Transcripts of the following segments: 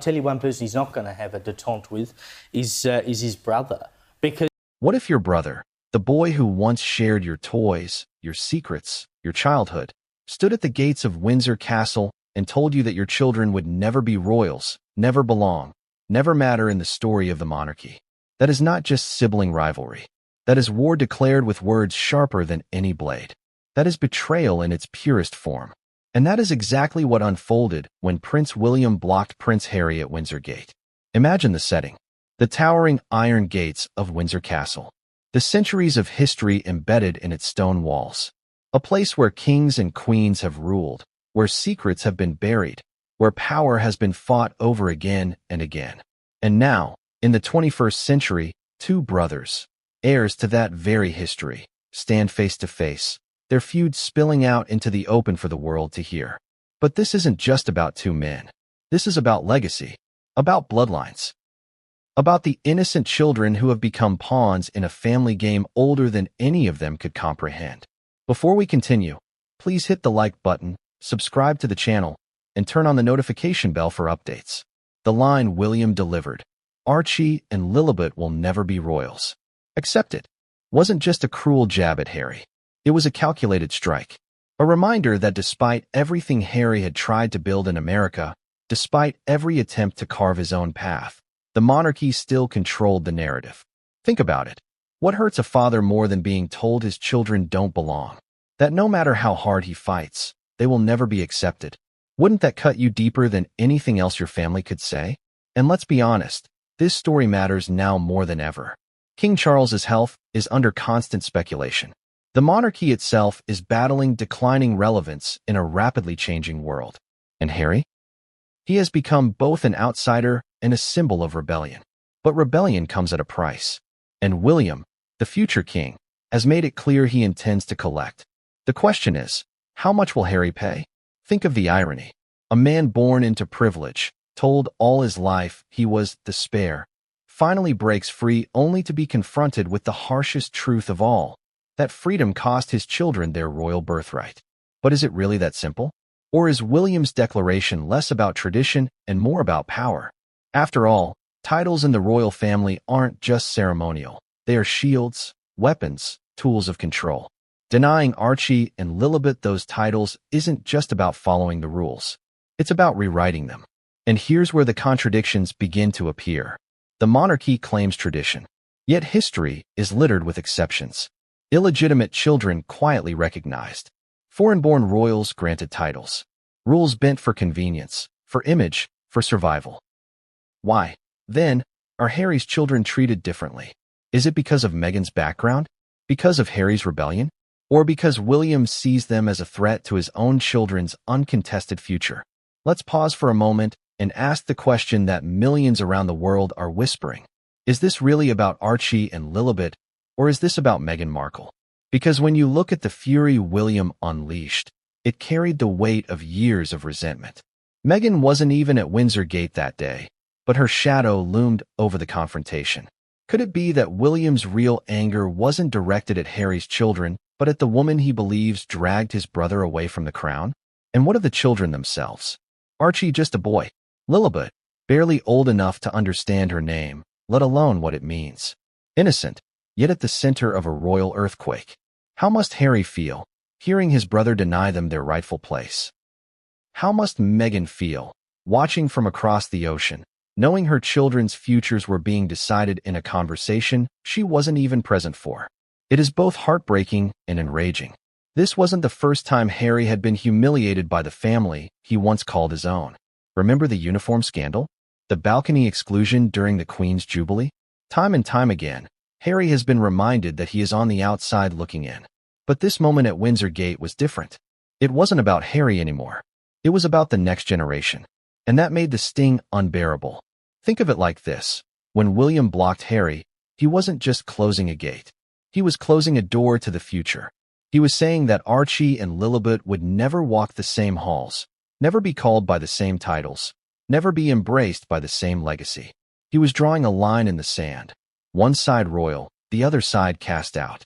tell you one person he's not going to have a detente with is his brother. Because what if your brother, the boy who once shared your toys, your secrets, your childhood, stood at the gates of Windsor Castle and told you that your children would never be royals, never belong, never matter in the story of the monarchy? That is not just sibling rivalry. That is war declared with words sharper than any blade. That is betrayal in its purest form. And that is exactly what unfolded when Prince William blocked Prince Harry at Windsor Gate. Imagine the setting. The towering iron gates of Windsor Castle. The centuries of history embedded in its stone walls. A place where kings and queens have ruled, where secrets have been buried, where power has been fought over again and again. And now, in the 21st century, two brothers, heirs to that very history, stand face to face, their feud spilling out into the open for the world to hear. But this isn't just about two men. This is about legacy, about bloodlines, about the innocent children who have become pawns in a family game older than any of them could comprehend. Before we continue, please hit the like button, subscribe to the channel, and turn on the notification bell for updates. The line William delivered, "Archie and Lilibet will never be royals. Accept it," wasn't just a cruel jab at Harry. It was a calculated strike. A reminder that despite everything Harry had tried to build in America, despite every attempt to carve his own path, the monarchy still controlled the narrative. Think about it. What hurts a father more than being told his children don't belong? That no matter how hard he fights, they will never be accepted. Wouldn't that cut you deeper than anything else your family could say? And let's be honest, this story matters now more than ever. King Charles's health is under constant speculation. The monarchy itself is battling declining relevance in a rapidly changing world. And Harry? He has become both an outsider and a symbol of rebellion. But rebellion comes at a price. And William, the future king, has made it clear he intends to collect. The question is, how much will Harry pay? Think of the irony. A man born into privilege, told all his life he was the spare, finally breaks free only to be confronted with the harshest truth of all, that freedom cost his children their royal birthright. But is it really that simple? Or is William's declaration less about tradition and more about power? After all, titles in the royal family aren't just ceremonial. They are shields, weapons, tools of control. Denying Archie and Lilibet those titles isn't just about following the rules. It's about rewriting them. And here's where the contradictions begin to appear. The monarchy claims tradition, yet history is littered with exceptions. Illegitimate children quietly recognized. Foreign-born royals granted titles. Rules bent for convenience, for image, for survival. Why, then, are Harry's children treated differently? Is it because of Meghan's background? Because of Harry's rebellion? Or because William sees them as a threat to his own children's uncontested future? Let's pause for a moment and ask the question that millions around the world are whispering. Is this really about Archie and Lilibet, or is this about Meghan Markle? Because when you look at the fury William unleashed, it carried the weight of years of resentment. Meghan wasn't even at Windsor Gate that day, but her shadow loomed over the confrontation. Could it be that William's real anger wasn't directed at Harry's children, but at the woman he believes dragged his brother away from the crown? And what of the children themselves? Archie just a boy. Lilibet, barely old enough to understand her name, let alone what it means. Innocent, yet at the center of a royal earthquake. How must Harry feel, hearing his brother deny them their rightful place? How must Meghan feel, watching from across the ocean, knowing her children's futures were being decided in a conversation she wasn't even present for? It is both heartbreaking and enraging. This wasn't the first time Harry had been humiliated by the family he once called his own. Remember the uniform scandal? The balcony exclusion during the Queen's Jubilee? Time and time again, Harry has been reminded that he is on the outside looking in. But this moment at Windsor Gate was different. It wasn't about Harry anymore. It was about the next generation. And that made the sting unbearable. Think of it like this. When William blocked Harry, he wasn't just closing a gate. He was closing a door to the future. He was saying that Archie and Lilibet would never walk the same halls, never be called by the same titles, never be embraced by the same legacy. He was drawing a line in the sand. One side royal, the other side cast out.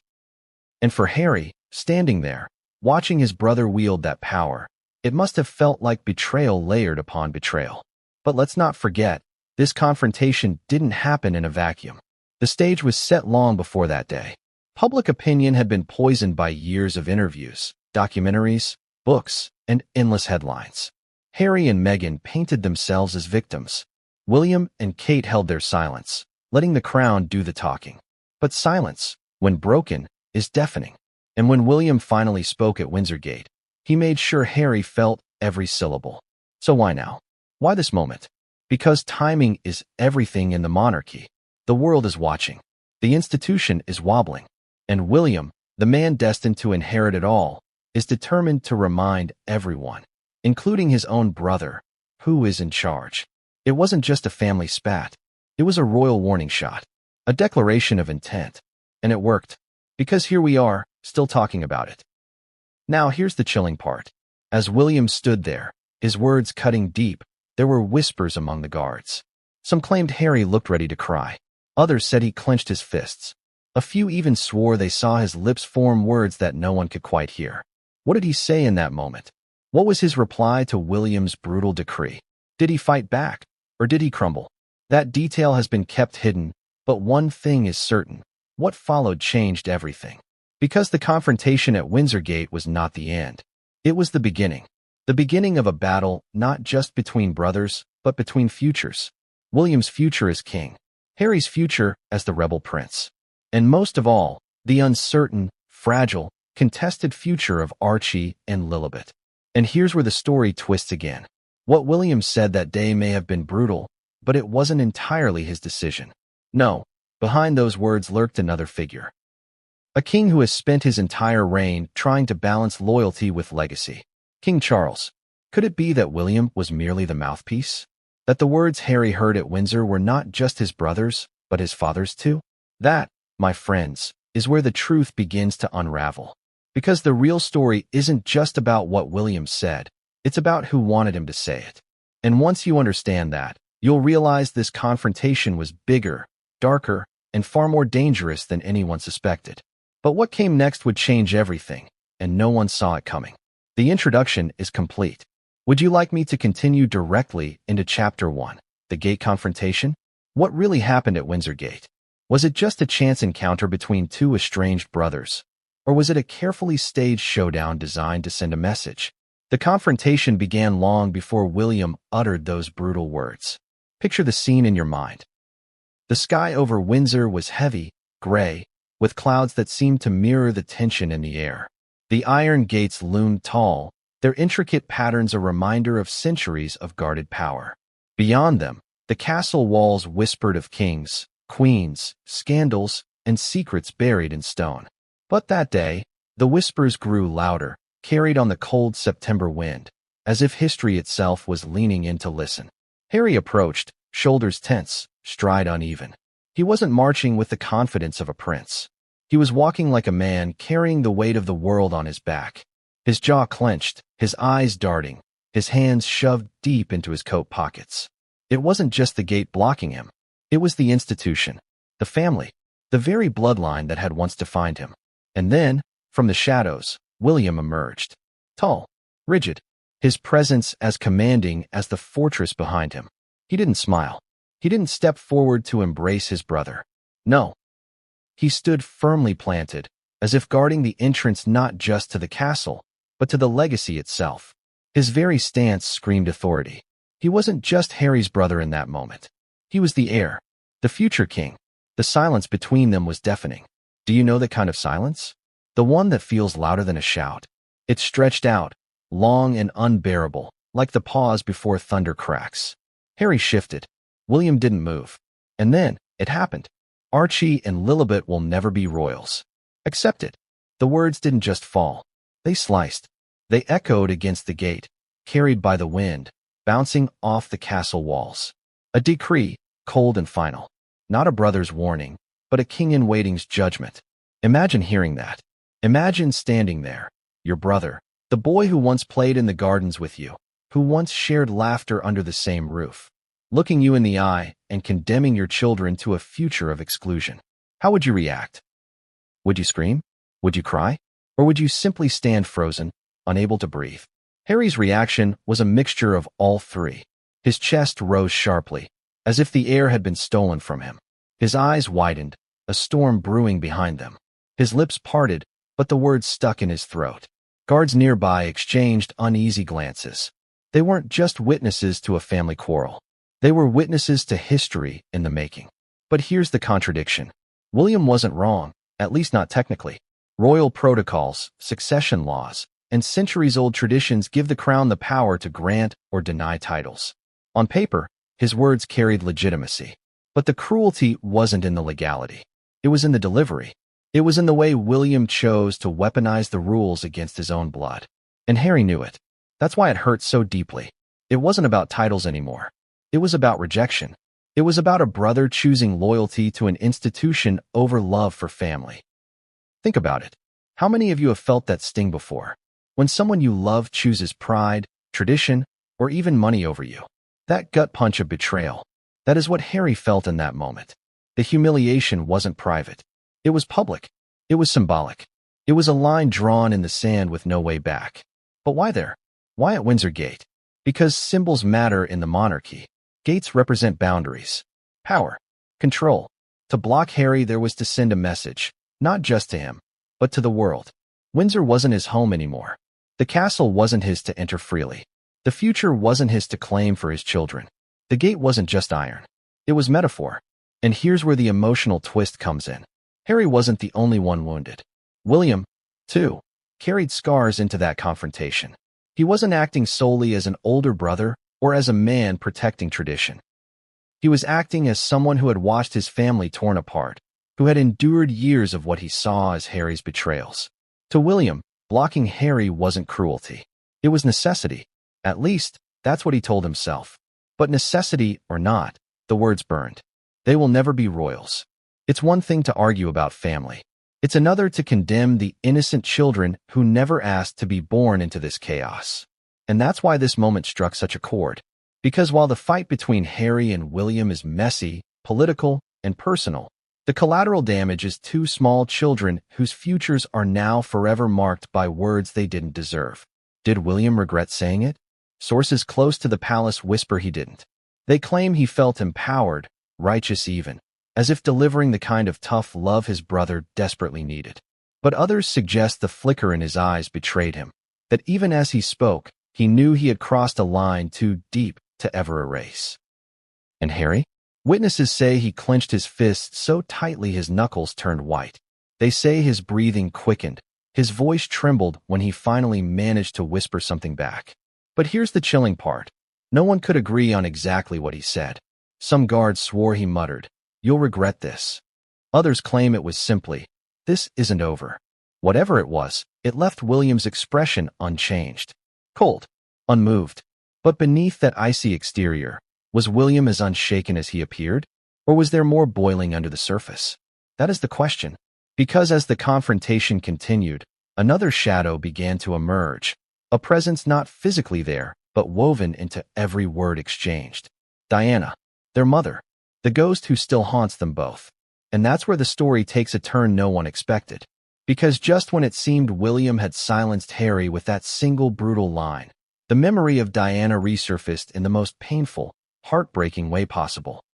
And for Harry, standing there, watching his brother wield that power, it must have felt like betrayal layered upon betrayal. But let's not forget, this confrontation didn't happen in a vacuum. The stage was set long before that day. Public opinion had been poisoned by years of interviews, documentaries, books, and endless headlines. Harry and Meghan painted themselves as victims. William and Kate held their silence, letting the crown do the talking. But silence, when broken, is deafening. And when William finally spoke at Windsor Gate, he made sure Harry felt every syllable. So why now? Why this moment? Because timing is everything in the monarchy. The world is watching. The institution is wobbling. And William, the man destined to inherit it all, is determined to remind everyone, including his own brother, who is in charge. It wasn't just a family spat. It was a royal warning shot, a declaration of intent. And it worked, because here we are, still talking about it. Now here's the chilling part. As William stood there, his words cutting deep, there were whispers among the guards. Some claimed Harry looked ready to cry. Others said he clenched his fists. A few even swore they saw his lips form words that no one could quite hear. What did he say in that moment? What was his reply to William's brutal decree? Did he fight back, or did he crumble? That detail has been kept hidden, but one thing is certain. What followed changed everything. Because the confrontation at Windsor Gate was not the end. It was the beginning. The beginning of a battle not just between brothers, but between futures. William's future as king. Harry's future as the rebel prince. And most of all, the uncertain, fragile, contested future of Archie and Lilibet. And here's where the story twists again. What William said that day may have been brutal, but it wasn't entirely his decision. No, behind those words lurked another figure. A king who has spent his entire reign trying to balance loyalty with legacy. King Charles. Could it be that William was merely the mouthpiece? That the words Harry heard at Windsor were not just his brother's, but his father's too? That, my friends, is where the truth begins to unravel. Because the real story isn't just about what William said, it's about who wanted him to say it. And once you understand that, you'll realize this confrontation was bigger, darker, and far more dangerous than anyone suspected. But what came next would change everything, and no one saw it coming. The introduction is complete. Would you like me to continue directly into Chapter 1, the Gate Confrontation? What really happened at Windsor Gate? Was it just a chance encounter between two estranged brothers? Or was it a carefully staged showdown designed to send a message? The confrontation began long before William uttered those brutal words. Picture the scene in your mind. The sky over Windsor was heavy, gray, with clouds that seemed to mirror the tension in the air. The iron gates loomed tall, their intricate patterns a reminder of centuries of guarded power. Beyond them, the castle walls whispered of kings, queens, scandals, and secrets buried in stone. But that day, the whispers grew louder, carried on the cold September wind, as if history itself was leaning in to listen. Harry approached, shoulders tense, stride uneven. He wasn't marching with the confidence of a prince. He was walking like a man carrying the weight of the world on his back. His jaw clenched, his eyes darting, his hands shoved deep into his coat pockets. It wasn't just the gate blocking him. It was the institution, the family, the very bloodline that had once defined him. And then, from the shadows, William emerged. Tall, rigid, his presence as commanding as the fortress behind him. He didn't smile. He didn't step forward to embrace his brother. No. He stood firmly planted, as if guarding the entrance not just to the castle, but to the legacy itself. His very stance screamed authority. He wasn't just Harry's brother in that moment. He was the heir, the future king. The silence between them was deafening. Do you know that kind of silence? The one that feels louder than a shout. It stretched out, long and unbearable, like the pause before thunder cracks. Harry shifted. William didn't move. And then, it happened. Archie and Lilibet will never be royals. Accept it. The words didn't just fall. They sliced. They echoed against the gate, carried by the wind, bouncing off the castle walls. A decree, cold and final. Not a brother's warning, but a king-in-waiting's judgment. Imagine hearing that. Imagine standing there, your brother, the boy who once played in the gardens with you, who once shared laughter under the same roof, looking you in the eye and condemning your children to a future of exclusion. How would you react? Would you scream? Would you cry? Or would you simply stand frozen, unable to breathe? Harry's reaction was a mixture of all three. His chest rose sharply, as if the air had been stolen from him. His eyes widened, a storm brewing behind them. His lips parted, but the words stuck in his throat. Guards nearby exchanged uneasy glances. They weren't just witnesses to a family quarrel. They were witnesses to history in the making. But here's the contradiction. William wasn't wrong, at least not technically. Royal protocols, succession laws, and centuries-old traditions give the crown the power to grant or deny titles. On paper, his words carried legitimacy. But the cruelty wasn't in the legality. It was in the delivery. It was in the way William chose to weaponize the rules against his own blood. And Harry knew it. That's why it hurt so deeply. It wasn't about titles anymore. It was about rejection. It was about a brother choosing loyalty to an institution over love for family. Think about it. How many of you have felt that sting before? When someone you love chooses pride, tradition, or even money over you. That gut punch of betrayal. That is what Harry felt in that moment. The humiliation wasn't private. It was public. It was symbolic. It was a line drawn in the sand with no way back. But why there? Why at Windsor Gate? Because symbols matter in the monarchy. Gates represent boundaries, power, control. To block Harry, there was to send a message, not just to him, but to the world. Windsor wasn't his home anymore. The castle wasn't his to enter freely. The future wasn't his to claim for his children. The gate wasn't just iron. It was metaphor. And here's where the emotional twist comes in. Harry wasn't the only one wounded. William, too, carried scars into that confrontation. He wasn't acting solely as an older brother or as a man protecting tradition. He was acting as someone who had watched his family torn apart, who had endured years of what he saw as Harry's betrayals. To William, blocking Harry wasn't cruelty. It was necessity. At least, that's what he told himself. But necessity or not, the words burned. They will never be royals. It's one thing to argue about family. It's another to condemn the innocent children who never asked to be born into this chaos. And that's why this moment struck such a chord. Because while the fight between Harry and William is messy, political, and personal, the collateral damage is two small children whose futures are now forever marked by words they didn't deserve. Did William regret saying it? Sources close to the palace whisper he didn't. They claim he felt empowered, righteous even, as if delivering the kind of tough love his brother desperately needed. But others suggest the flicker in his eyes betrayed him, that even as he spoke, he knew he had crossed a line too deep to ever erase. And Harry? Witnesses say he clenched his fists so tightly his knuckles turned white. They say his breathing quickened. His voice trembled when he finally managed to whisper something back. But here's the chilling part. No one could agree on exactly what he said. Some guards swore he muttered, "You'll regret this." Others claim it was simply, "This isn't over." Whatever it was, it left William's expression unchanged. Cold, unmoved. But beneath that icy exterior, was William as unshaken as he appeared? Or was there more boiling under the surface? That is the question. Because as the confrontation continued, another shadow began to emerge, a presence not physically there, but woven into every word exchanged. Diana, their mother, the ghost who still haunts them both. And that's where the story takes a turn no one expected. Because just when it seemed William had silenced Harry with that single brutal line, the memory of Diana resurfaced in the most painful, heartbreaking way possible.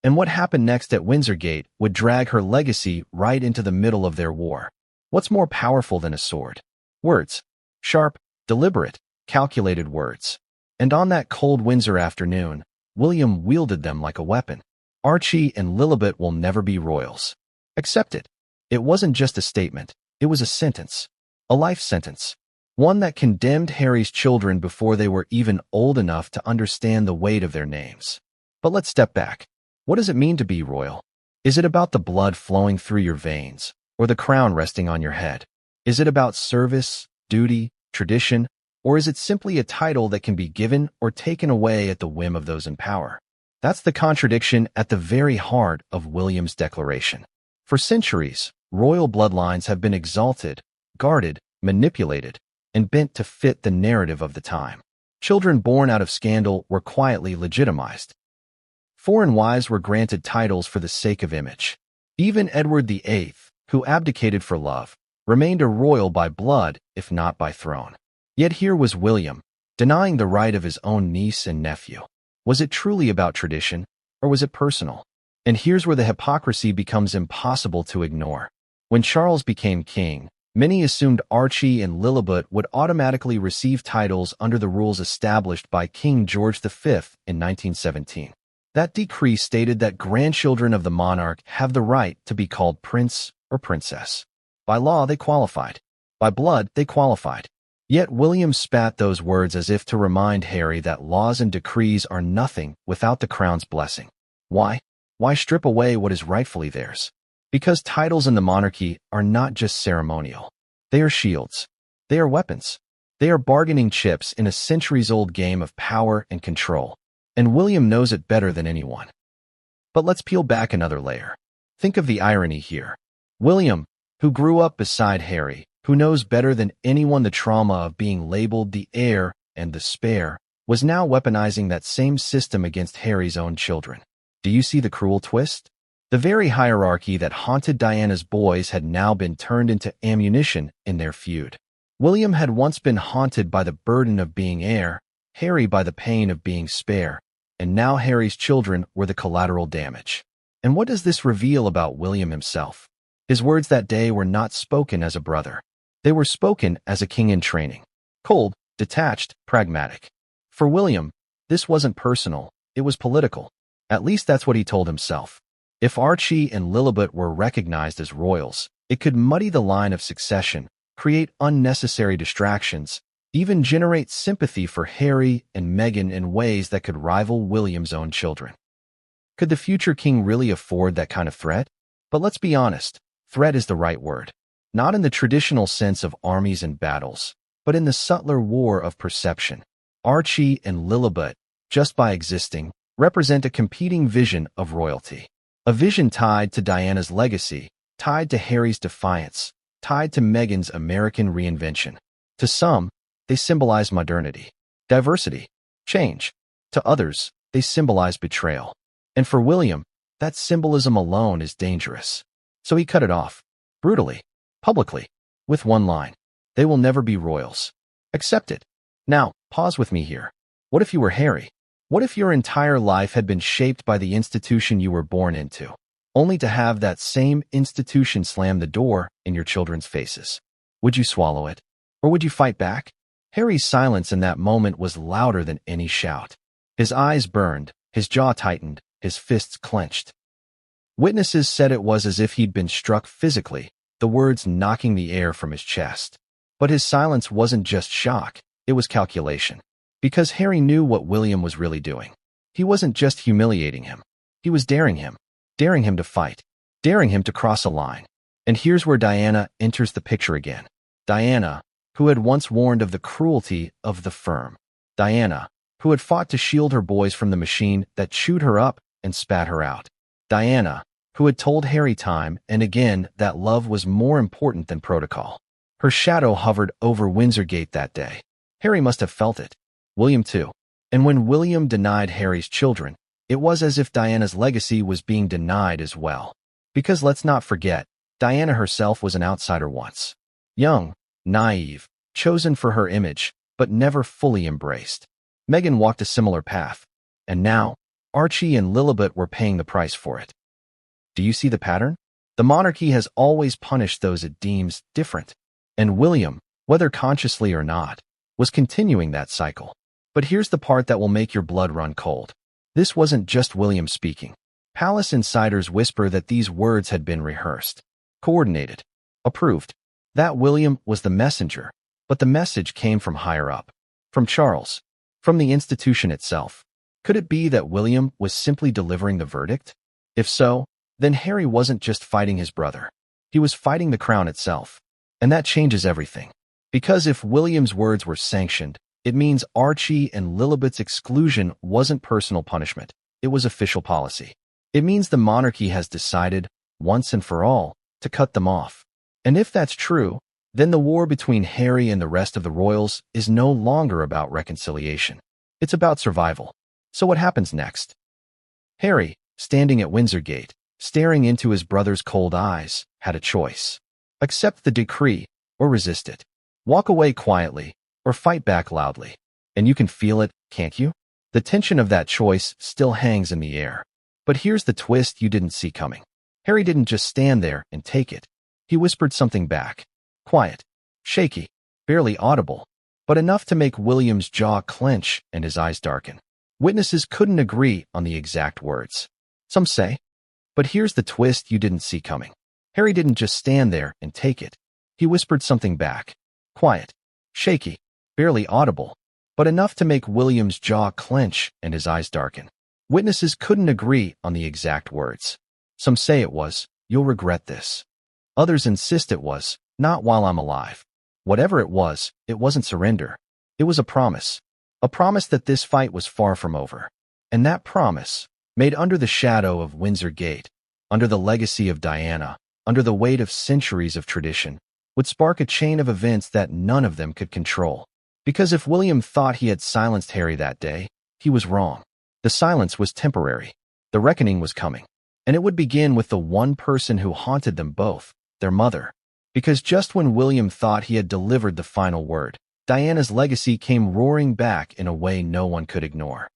And what happened next at Windsor Gate would drag her legacy right into the middle of their war. What's more powerful than a sword? Words. Sharp, deliberate, calculated words. And on that cold Windsor afternoon, William wielded them like a weapon. Archie and Lilibet will never be royals. Accept it. It wasn't just a statement. It was a sentence. A life sentence. One that condemned Harry's children before they were even old enough to understand the weight of their names. But let's step back. What does it mean to be royal? Is it about the blood flowing through your veins, or the crown resting on your head? Is it about service, duty, tradition, or is it simply a title that can be given or taken away at the whim of those in power? That's the contradiction at the very heart of William's declaration. For centuries, royal bloodlines have been exalted, guarded, manipulated, and bent to fit the narrative of the time. Children born out of scandal were quietly legitimized. Foreign wives were granted titles for the sake of image. Even Edward VIII, who abdicated for love, remained a royal by blood, if not by throne. Yet here was William, denying the right of his own niece and nephew. Was it truly about tradition, or was it personal? And here's where the hypocrisy becomes impossible to ignore. When Charles became king, many assumed Archie and Lilibet would automatically receive titles under the rules established by King George V in 1917. That decree stated that grandchildren of the monarch have the right to be called prince or princess. By law, they qualified. By blood, they qualified. Yet William spat those words as if to remind Harry that laws and decrees are nothing without the crown's blessing. Why? Why strip away what is rightfully theirs? Because titles in the monarchy are not just ceremonial. They are shields. They are weapons. They are bargaining chips in a centuries-old game of power and control. And William knows it better than anyone. But let's peel back another layer. Think of the irony here. William, who grew up beside Harry, who knows better than anyone the trauma of being labeled the heir and the spare, was now weaponizing that same system against Harry's own children. Do you see the cruel twist? The very hierarchy that haunted Diana's boys had now been turned into ammunition in their feud. William had once been haunted by the burden of being heir, Harry by the pain of being spare, and now Harry's children were the collateral damage. And what does this reveal about William himself? His words that day were not spoken as a brother. They were spoken as a king in training. Cold, detached, pragmatic. For William, this wasn't personal, it was political. At least that's what he told himself. If Archie and Lilibet were recognized as royals, it could muddy the line of succession, create unnecessary distractions, even generate sympathy for Harry and Meghan in ways that could rival William's own children. Could the future king really afford that kind of threat? But let's be honest, threat is the right word. Not in the traditional sense of armies and battles, but in the subtler war of perception. Archie and Lilibet, just by existing, represent a competing vision of royalty. A vision tied to Diana's legacy, tied to Harry's defiance, tied to Meghan's American reinvention. To some, they symbolize modernity, diversity, change. To others, they symbolize betrayal. And for William, that symbolism alone is dangerous. So he cut it off, brutally, publicly, with one line: they will never be royals. Accept it. Now, pause with me here. What if you were Harry? What if your entire life had been shaped by the institution you were born into, only to have that same institution slam the door in your children's faces? Would you swallow it? Or would you fight back? Harry's silence in that moment was louder than any shout. His eyes burned, his jaw tightened, his fists clenched. Witnesses said it was as if he'd been struck physically, the words knocking the air from his chest. But his silence wasn't just shock, it was calculation. Because Harry knew what William was really doing. He wasn't just humiliating him. He was daring him to fight, daring him to cross a line. And here's where Diana enters the picture again. Diana, who had once warned of the cruelty of the firm. Diana, who had fought to shield her boys from the machine that chewed her up and spat her out. Diana, who had told Harry time and again that love was more important than protocol. Her shadow hovered over Windsor Gate that day. Harry must have felt it. William too. And when William denied Harry's children, it was as if Diana's legacy was being denied as well. Because let's not forget, Diana herself was an outsider once. Young, naive, chosen for her image, but never fully embraced. Meghan walked a similar path. And now, Archie and Lilibet were paying the price for it. Do you see the pattern? The monarchy has always punished those it deems different. And William, whether consciously or not, was continuing that cycle. But here's the part that will make your blood run cold. This wasn't just William speaking. Palace insiders whisper that these words had been rehearsed, coordinated, approved. That William was the messenger, but the message came from higher up, from Charles, from the institution itself. Could it be that William was simply delivering the verdict? If so, then Harry wasn't just fighting his brother. He was fighting the crown itself. And that changes everything. Because if William's words were sanctioned, it means Archie and Lilibet's exclusion wasn't personal punishment. It was official policy. It means the monarchy has decided, once and for all, to cut them off. And if that's true, then the war between Harry and the rest of the royals is no longer about reconciliation. It's about survival. So what happens next? Harry, standing at Windsor Gate, staring into his brother's cold eyes, had a choice. Accept the decree, or resist it. Walk away quietly, or fight back loudly. And you can feel it, can't you? The tension of that choice still hangs in the air. But here's the twist you didn't see coming. Harry didn't just stand there and take it. He whispered something back. Quiet, shaky, barely audible, but enough to make William's jaw clench and his eyes darken. Witnesses couldn't agree on the exact words. Some say. But here's the twist you didn't see coming. Harry didn't just stand there and take it. He whispered something back. Quiet, shaky, barely audible, but enough to make William's jaw clench and his eyes darken. Witnesses couldn't agree on the exact words. Some say it was, "You'll regret this." Others insist it was, "Not while I'm alive." Whatever it wasn't surrender. It was a promise. A promise that this fight was far from over. And that promise, made under the shadow of Windsor Gate, under the legacy of Diana, under the weight of centuries of tradition, would spark a chain of events that none of them could control. Because if William thought he had silenced Harry that day, he was wrong. The silence was temporary. The reckoning was coming. And it would begin with the one person who haunted them both, their mother. Because just when William thought he had delivered the final word, Diana's legacy came roaring back in a way no one could ignore.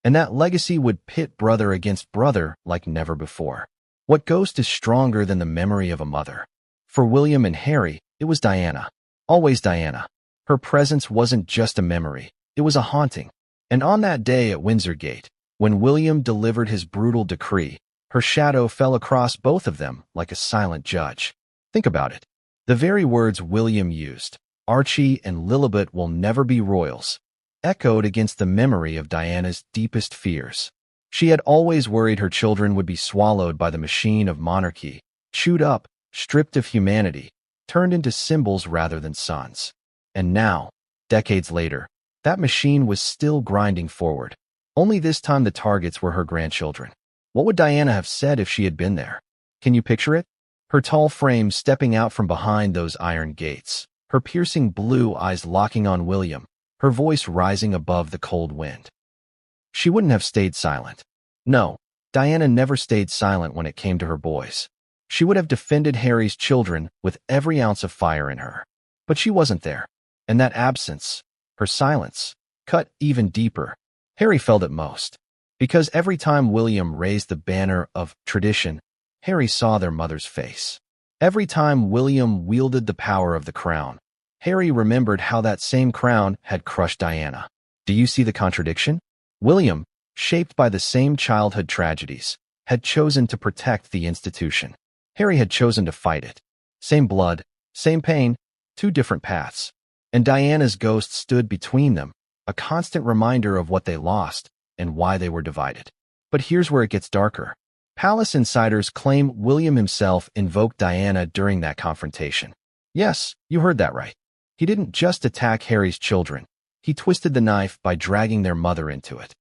And that legacy would pit brother against brother like never before. What ghost is stronger than the memory of a mother? For William and Harry, it was Diana. Always Diana. Her presence wasn't just a memory, it was a haunting. And on that day at Windsor Gate, when William delivered his brutal decree, her shadow fell across both of them like a silent judge. Think about it. The very words William used, "Archie and Lilibet will never be royals," echoed against the memory of Diana's deepest fears. She had always worried her children would be swallowed by the machine of monarchy, chewed up, stripped of humanity, turned into symbols rather than sons. And now, decades later, that machine was still grinding forward. Only this time the targets were her grandchildren. What would Diana have said if she had been there? Can you picture it? Her tall frame stepping out from behind those iron gates, her piercing blue eyes locking on William, her voice rising above the cold wind. She wouldn't have stayed silent. No, Diana never stayed silent when it came to her boys. She would have defended Harry's children with every ounce of fire in her. But she wasn't there. And that absence, her silence, cut even deeper. Harry felt it most. Because every time William raised the banner of tradition, Harry saw their mother's face. Every time William wielded the power of the crown, Harry remembered how that same crown had crushed Diana. Do you see the contradiction? William, shaped by the same childhood tragedies, had chosen to protect the institution. Harry had chosen to fight it. Same blood, same pain, two different paths. And Diana's ghost stood between them, a constant reminder of what they lost and why they were divided. But here's where it gets darker. Palace insiders claim William himself invoked Diana during that confrontation. Yes, you heard that right. He didn't just attack Harry's children. He twisted the knife by dragging their mother into it.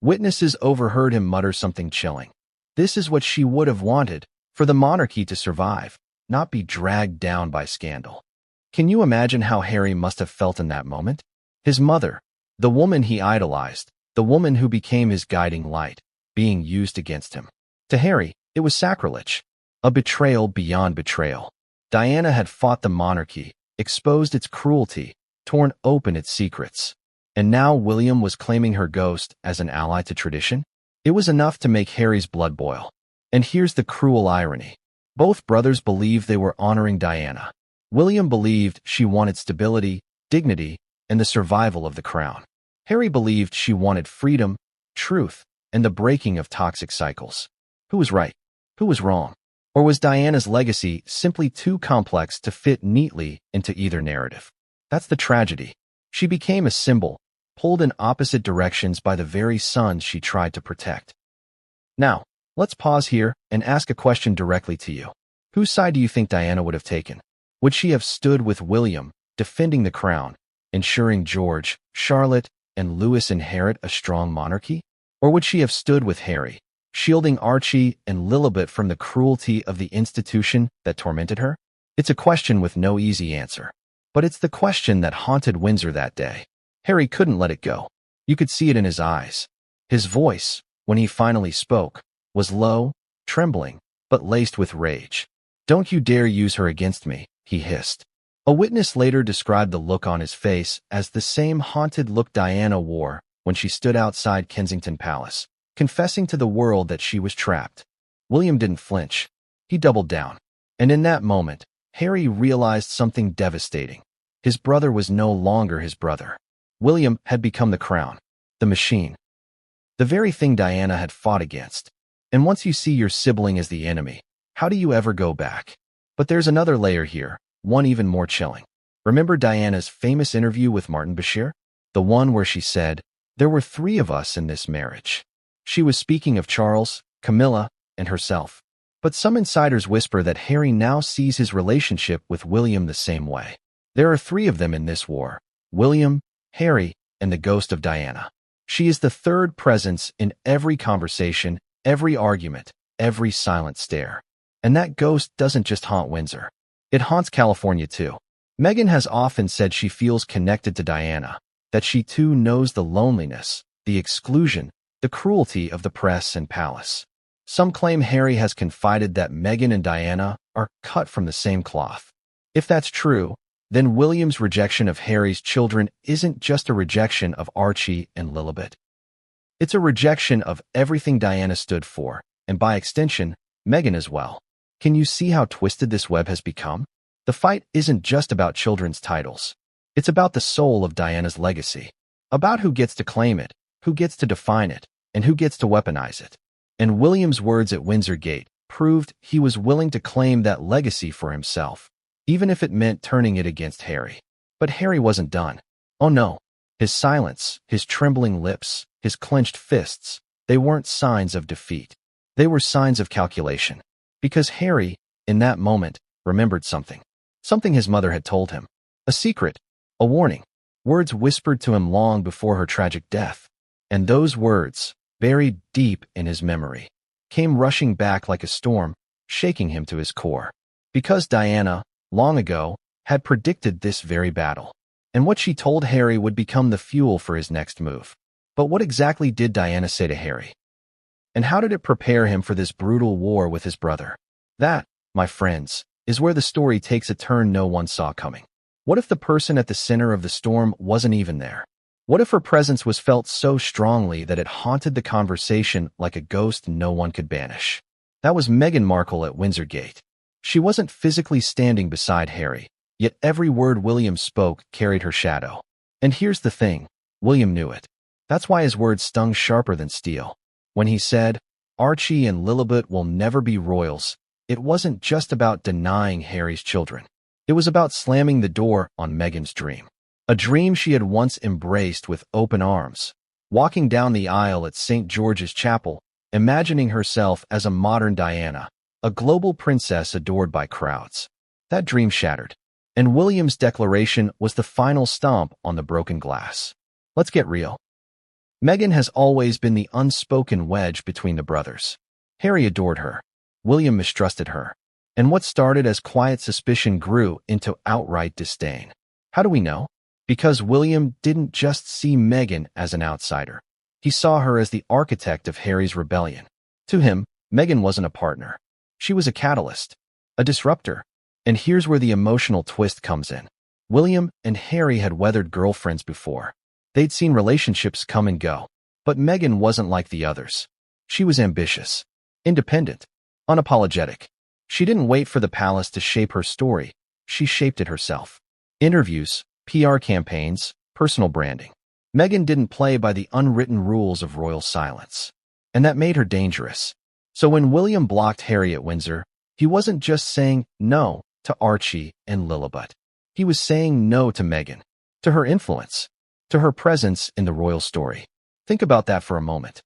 Witnesses overheard him mutter something chilling. This is what she would have wanted, for the monarchy to survive, not be dragged down by scandal. Can you imagine how Harry must have felt in that moment? His mother, the woman he idolized, the woman who became his guiding light, being used against him. To Harry, it was sacrilege, a betrayal beyond betrayal. Diana had fought the monarchy, exposed its cruelty, torn open its secrets. And now William was claiming her ghost as an ally to tradition? It was enough to make Harry's blood boil. And here's the cruel irony. Both brothers believed they were honoring Diana. William believed she wanted stability, dignity, and the survival of the crown. Harry believed she wanted freedom, truth, and the breaking of toxic cycles. Who was right? Who was wrong? Or was Diana's legacy simply too complex to fit neatly into either narrative? That's the tragedy. She became a symbol, pulled in opposite directions by the very sons she tried to protect. Now, let's pause here and ask a question directly to you. Whose side do you think Diana would have taken? Would she have stood with William, defending the crown, ensuring George, Charlotte, and Louis inherit a strong monarchy? Or would she have stood with Harry, shielding Archie and Lilibet from the cruelty of the institution that tormented her? It's a question with no easy answer. But it's the question that haunted Windsor that day. Harry couldn't let it go. You could see it in his eyes. His voice, when he finally spoke, was low, trembling, but laced with rage. "Don't you dare use her against me," he hissed. A witness later described the look on his face as the same haunted look Diana wore when she stood outside Kensington Palace, confessing to the world that she was trapped. William didn't flinch. He doubled down. And in that moment, Harry realized something devastating. His brother was no longer his brother. William had become the crown, the machine, the very thing Diana had fought against. And once you see your sibling as the enemy, how do you ever go back? But there's another layer here, one even more chilling. Remember Diana's famous interview with Martin Bashir? The one where she said, "There were 3 of us in this marriage." She was speaking of Charles, Camilla, and herself. But some insiders whisper that Harry now sees his relationship with William the same way. There are 3 of them in this war: William, Harry, and the ghost of Diana. She is the third presence in every conversation, every argument, every silent stare. And that ghost doesn't just haunt Windsor. It haunts California too. Meghan has often said she feels connected to Diana, that she too knows the loneliness, the exclusion, the cruelty of the press and palace. Some claim Harry has confided that Meghan and Diana are cut from the same cloth. If that's true, then William's rejection of Harry's children isn't just a rejection of Archie and Lilibet. It's a rejection of everything Diana stood for, and by extension, Meghan as well. Can you see how twisted this web has become? The fight isn't just about children's titles. It's about the soul of Diana's legacy, about who gets to claim it, who gets to define it, and who gets to weaponize it. And William's words at Windsor Gate proved he was willing to claim that legacy for himself, even if it meant turning it against Harry. But Harry wasn't done. Oh no. His silence, his trembling lips, his clenched fists, they weren't signs of defeat. They were signs of calculation. Because Harry, in that moment, remembered something. Something his mother had told him. A secret. A warning. Words whispered to him long before her tragic death. And those words, buried deep in his memory, came rushing back like a storm, shaking him to his core. Because Diana, long ago, had predicted this very battle. And what she told Harry would become the fuel for his next move. But what exactly did Diana say to Harry? And how did it prepare him for this brutal war with his brother? That, my friends, is where the story takes a turn no one saw coming. What if the person at the center of the storm wasn't even there? What if her presence was felt so strongly that it haunted the conversation like a ghost no one could banish? That was Meghan Markle at Windsor Gate. She wasn't physically standing beside Harry, yet every word William spoke carried her shadow. And here's the thing, William knew it. That's why his words stung sharper than steel. When he said, "Archie and Lilibet will never be royals," it wasn't just about denying Harry's children. It was about slamming the door on Meghan's dream. A dream she had once embraced with open arms, walking down the aisle at St. George's Chapel, imagining herself as a modern Diana, a global princess adored by crowds. That dream shattered, and William's declaration was the final stomp on the broken glass. Let's get real. Meghan has always been the unspoken wedge between the brothers. Harry adored her. William mistrusted her. And what started as quiet suspicion grew into outright disdain. How do we know? Because William didn't just see Meghan as an outsider. He saw her as the architect of Harry's rebellion. To him, Meghan wasn't a partner. She was a catalyst, a disruptor. And here's where the emotional twist comes in. William and Harry had weathered girlfriends before. They'd seen relationships come and go. But Meghan wasn't like the others. She was ambitious, independent, unapologetic. She didn't wait for the palace to shape her story. She shaped it herself. Interviews, PR campaigns, personal branding. Meghan didn't play by the unwritten rules of royal silence. And that made her dangerous. So when William blocked Harry at Windsor, he wasn't just saying no to Archie and Lilibet. He was saying no to Meghan, to her influence, to her presence in the royal story. Think about that for a moment.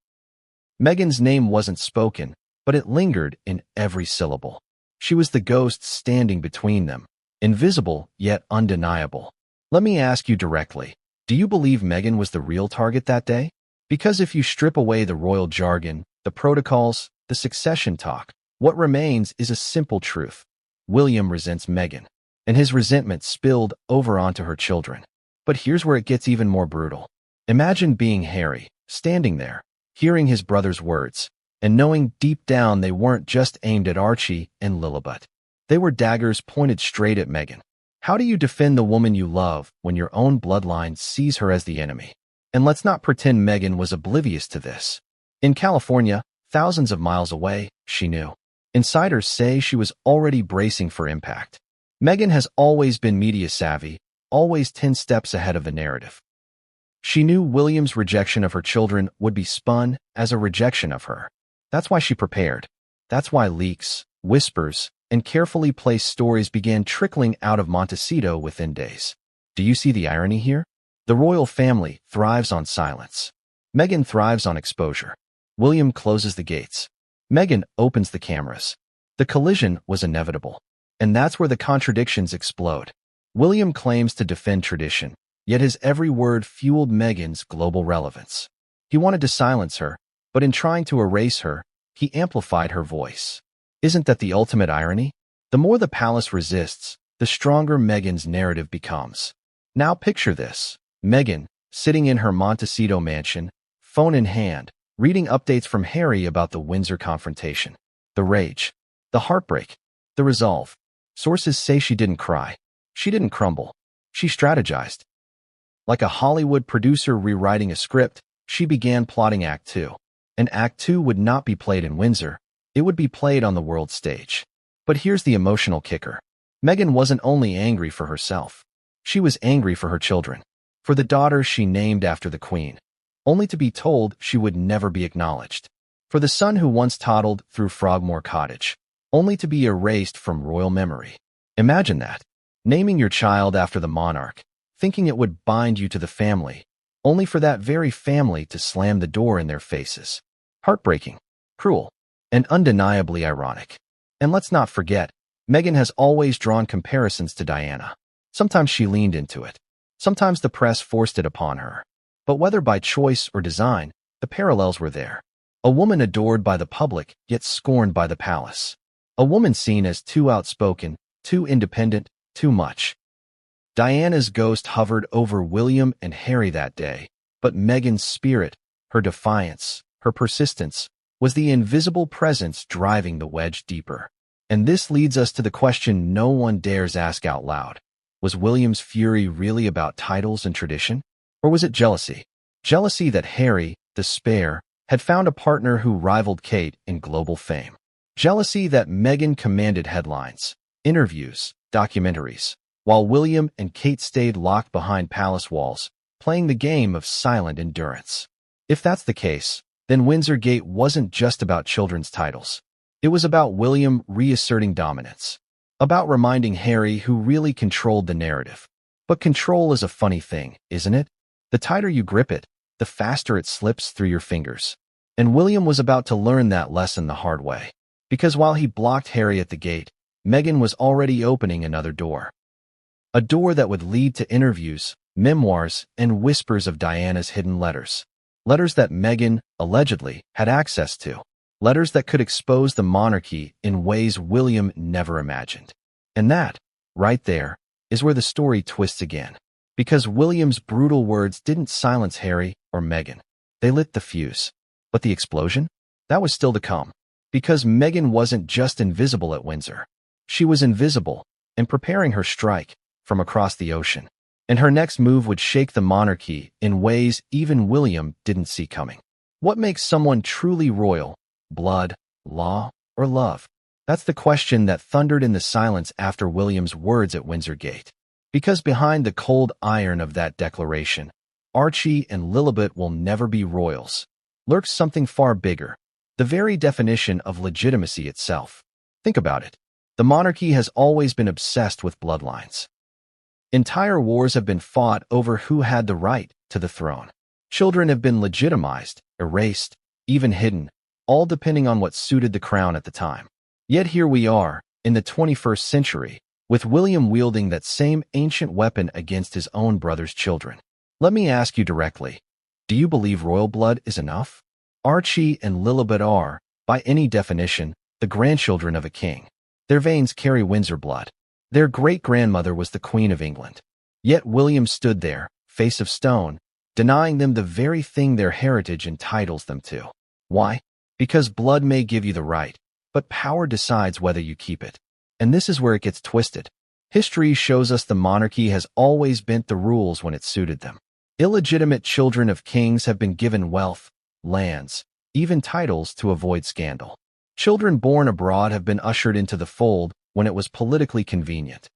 Meghan's name wasn't spoken, but it lingered in every syllable. She was the ghost standing between them, invisible yet undeniable. Let me ask you directly, do you believe Meghan was the real target that day? Because if you strip away the royal jargon, the protocols, the succession talk, what remains is a simple truth. William resents Meghan, and his resentment spilled over onto her children. But here's where it gets even more brutal. Imagine being Harry, standing there, hearing his brother's words, and knowing deep down they weren't just aimed at Archie and Lilibet. They were daggers pointed straight at Meghan. How do you defend the woman you love when your own bloodline sees her as the enemy? And let's not pretend Meghan was oblivious to this. In California, thousands of miles away, she knew. Insiders say she was already bracing for impact. Meghan has always been media savvy, always 10 steps ahead of the narrative. She knew William's rejection of her children would be spun as a rejection of her. That's why she prepared. That's why leaks, whispers, and carefully placed stories began trickling out of Montecito within days. Do you see the irony here? The royal family thrives on silence. Meghan thrives on exposure. William closes the gates. Meghan opens the cameras. The collision was inevitable. And that's where the contradictions explode. William claims to defend tradition, yet his every word fueled Meghan's global relevance. He wanted to silence her, but in trying to erase her, he amplified her voice. Isn't that the ultimate irony? The more the palace resists, the stronger Meghan's narrative becomes. Now picture this. Meghan, sitting in her Montecito mansion, phone in hand, reading updates from Harry about the Windsor confrontation. The rage, the heartbreak, the resolve. Sources say she didn't cry. She didn't crumble. She strategized. Like a Hollywood producer rewriting a script, she began plotting Act 2. And Act 2 would not be played in Windsor. It would be played on the world stage. But here's the emotional kicker. Meghan wasn't only angry for herself. She was angry for her children. For the daughter she named after the Queen, only to be told she would never be acknowledged. For the son who once toddled through Frogmore Cottage, only to be erased from royal memory. Imagine that. Naming your child after the monarch, thinking it would bind you to the family, only for that very family to slam the door in their faces. Heartbreaking, cruel, and undeniably ironic. And let's not forget, Meghan has always drawn comparisons to Diana. Sometimes she leaned into it. Sometimes the press forced it upon her. But whether by choice or design, the parallels were there. A woman adored by the public, yet scorned by the palace. A woman seen as too outspoken, too independent, too much. Diana's ghost hovered over William and Harry that day, but Meghan's spirit, her defiance, her persistence, was the invisible presence driving the wedge deeper. And this leads us to the question no one dares ask out loud. Was William's fury really about titles and tradition? Or was it jealousy? Jealousy that Harry, the spare, had found a partner who rivaled Kate in global fame. Jealousy that Meghan commanded headlines, interviews, documentaries, while William and Kate stayed locked behind palace walls, playing the game of silent endurance. If that's the case, then Windsor Gate wasn't just about children's titles. It was about William reasserting dominance. About reminding Harry who really controlled the narrative. But control is a funny thing, isn't it? The tighter you grip it, the faster it slips through your fingers. And William was about to learn that lesson the hard way. Because while he blocked Harry at the gate, Meghan was already opening another door. A door that would lead to interviews, memoirs, and whispers of Diana's hidden letters. Letters that Meghan, allegedly, had access to. Letters that could expose the monarchy in ways William never imagined. And that, right there, is where the story twists again. Because William's brutal words didn't silence Harry or Meghan. They lit the fuse. But the explosion? That was still to come. Because Meghan wasn't just invisible at Windsor. She was invisible and preparing her strike from across the ocean. And her next move would shake the monarchy in ways even William didn't see coming. What makes someone truly royal? Blood, law, or love? That's the question that thundered in the silence after William's words at Windsor Gate. Because behind the cold iron of that declaration, Archie and Lilibet will never be royals, lurks something far bigger, the very definition of legitimacy itself. Think about it. The monarchy has always been obsessed with bloodlines. Entire wars have been fought over who had the right to the throne. Children have been legitimized, erased, even hidden, all depending on what suited the crown at the time. Yet here we are, in the 21st century, with William wielding that same ancient weapon against his own brother's children. Let me ask you directly, do you believe royal blood is enough? Archie and Lilibet are, by any definition, the grandchildren of a king. Their veins carry Windsor blood. Their great-grandmother was the Queen of England. Yet William stood there, face of stone, denying them the very thing their heritage entitles them to. Why? Because blood may give you the right, but power decides whether you keep it. And this is where it gets twisted. History shows us the monarchy has always bent the rules when it suited them. Illegitimate children of kings have been given wealth, lands, even titles to avoid scandal. Children born abroad have been ushered into the fold when it was politically convenient.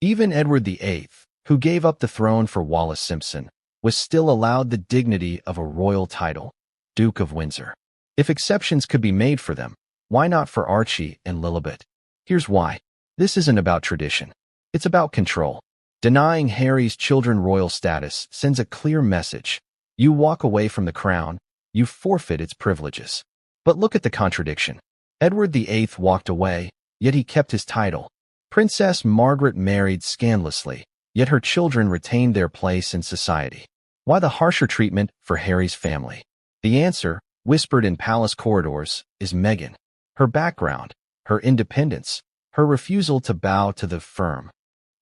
Even Edward VIII, who gave up the throne for Wallis Simpson, was still allowed the dignity of a royal title, Duke of Windsor. If exceptions could be made for them, why not for Archie and Lilibet? Here's why. This isn't about tradition. It's about control. Denying Harry's children royal status sends a clear message. You walk away from the crown, you forfeit its privileges. But look at the contradiction. Edward VIII walked away, yet he kept his title. Princess Margaret married scandalously, yet her children retained their place in society. Why the harsher treatment for Harry's family? The answer, whispered in palace corridors, is Meghan. Her background, her independence, her refusal to bow to the firm.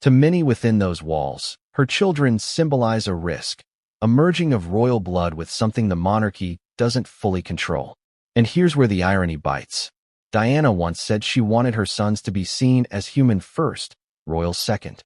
To many within those walls, her children symbolize a risk, a merging of royal blood with something the monarchy doesn't fully control. And here's where the irony bites. Diana once said she wanted her sons to be seen as human first, royal second.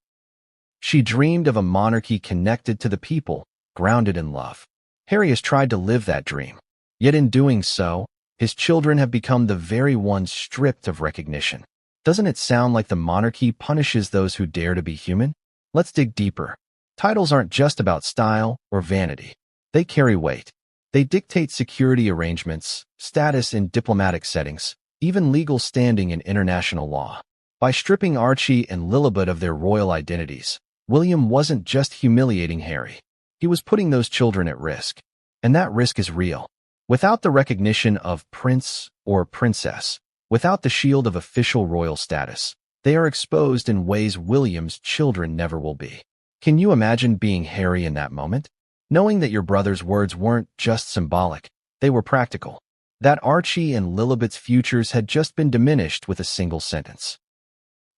She dreamed of a monarchy connected to the people, grounded in love. Harry has tried to live that dream. Yet in doing so, his children have become the very ones stripped of recognition. Doesn't it sound like the monarchy punishes those who dare to be human? Let's dig deeper. Titles aren't just about style or vanity. They carry weight. They dictate security arrangements, status in diplomatic settings, even legal standing in international law. By stripping Archie and Lilibet of their royal identities, William wasn't just humiliating Harry. He was putting those children at risk. And that risk is real. Without the recognition of prince or princess, without the shield of official royal status, they are exposed in ways William's children never will be. Can you imagine being Harry in that moment? Knowing that your brother's words weren't just symbolic, they were practical. That Archie and Lilibet's futures had just been diminished with a single sentence.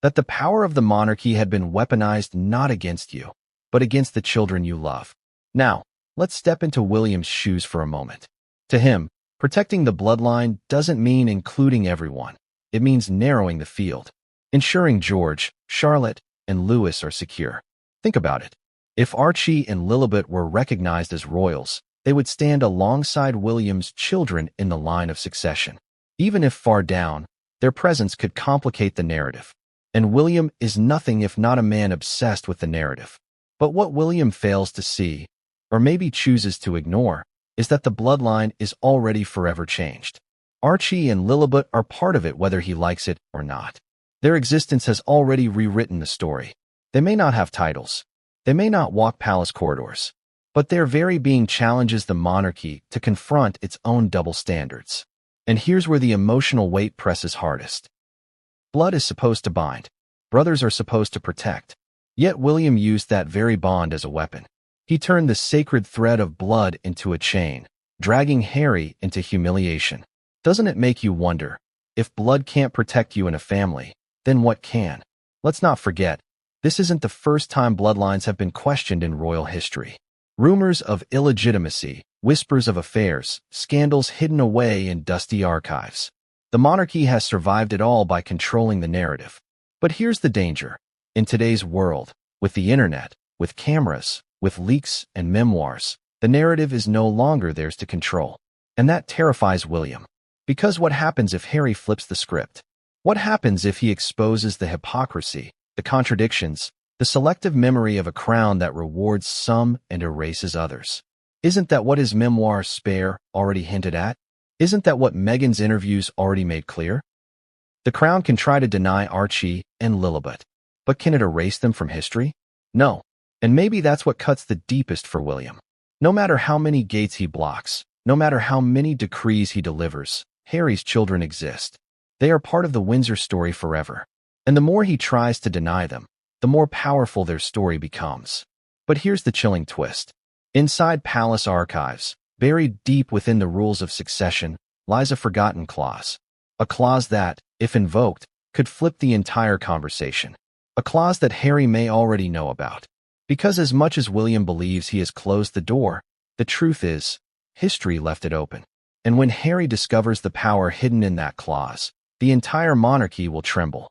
That the power of the monarchy had been weaponized not against you, but against the children you love. Now, let's step into William's shoes for a moment. To him, protecting the bloodline doesn't mean including everyone. It means narrowing the field, ensuring George, Charlotte, and Louis are secure. Think about it. If Archie and Lilibet were recognized as royals, they would stand alongside William's children in the line of succession. Even if far down, their presence could complicate the narrative. And William is nothing if not a man obsessed with the narrative. But what William fails to see, or maybe chooses to ignore, is that the bloodline is already forever changed. Archie and Lilibet are part of it whether he likes it or not. Their existence has already rewritten the story. They may not have titles. They may not walk palace corridors. But their very being challenges the monarchy to confront its own double standards. And here's where the emotional weight presses hardest. Blood is supposed to bind. Brothers are supposed to protect. Yet William used that very bond as a weapon. He turned the sacred thread of blood into a chain, dragging Harry into humiliation. Doesn't it make you wonder, if blood can't protect you in a family, then what can? Let's not forget, this isn't the first time bloodlines have been questioned in royal history. Rumors of illegitimacy, whispers of affairs, scandals hidden away in dusty archives. The monarchy has survived it all by controlling the narrative. But here's the danger. In today's world, with the internet, with cameras, with leaks and memoirs, the narrative is no longer theirs to control. And that terrifies William. Because what happens if Harry flips the script? What happens if he exposes the hypocrisy, the contradictions, the selective memory of a crown that rewards some and erases others? Isn't that what his memoir Spare already hinted at? Isn't that what Meghan's interviews already made clear? The crown can try to deny Archie and Lilibet, but can it erase them from history? No. And maybe that's what cuts the deepest for William. No matter how many gates he blocks, no matter how many decrees he delivers, Harry's children exist. They are part of the Windsor story forever. And the more he tries to deny them, the more powerful their story becomes. But here's the chilling twist. Inside palace archives, buried deep within the rules of succession, lies a forgotten clause. A clause that, if invoked, could flip the entire conversation. A clause that Harry may already know about. Because as much as William believes he has closed the door, the truth is, history left it open. And when Harry discovers the power hidden in that clause, the entire monarchy will tremble.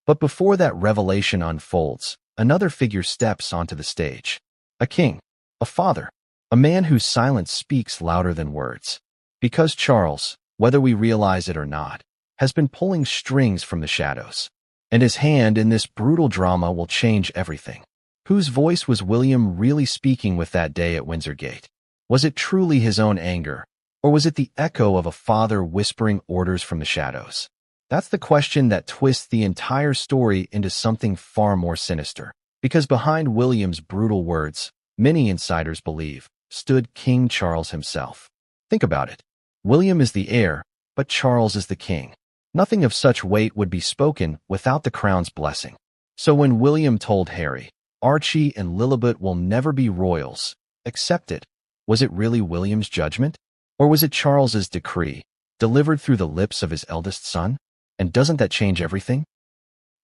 But before that revelation unfolds, another figure steps onto the stage. A king. A father. A man whose silence speaks louder than words. Because Charles, whether we realize it or not, has been pulling strings from the shadows. And his hand in this brutal drama will change everything. Whose voice was William really speaking with that day at Windsor Gate? Was it truly his own anger, or was it the echo of a father whispering orders from the shadows? That's the question that twists the entire story into something far more sinister. Because behind William's brutal words, many insiders believe, stood King Charles himself. Think about it. William is the heir, but Charles is the king. Nothing of such weight would be spoken without the crown's blessing. So when William told Harry, Archie and Lilibet will never be royals, accept it, was it really William's judgment? Or was it Charles's decree, delivered through the lips of his eldest son? And doesn't that change everything?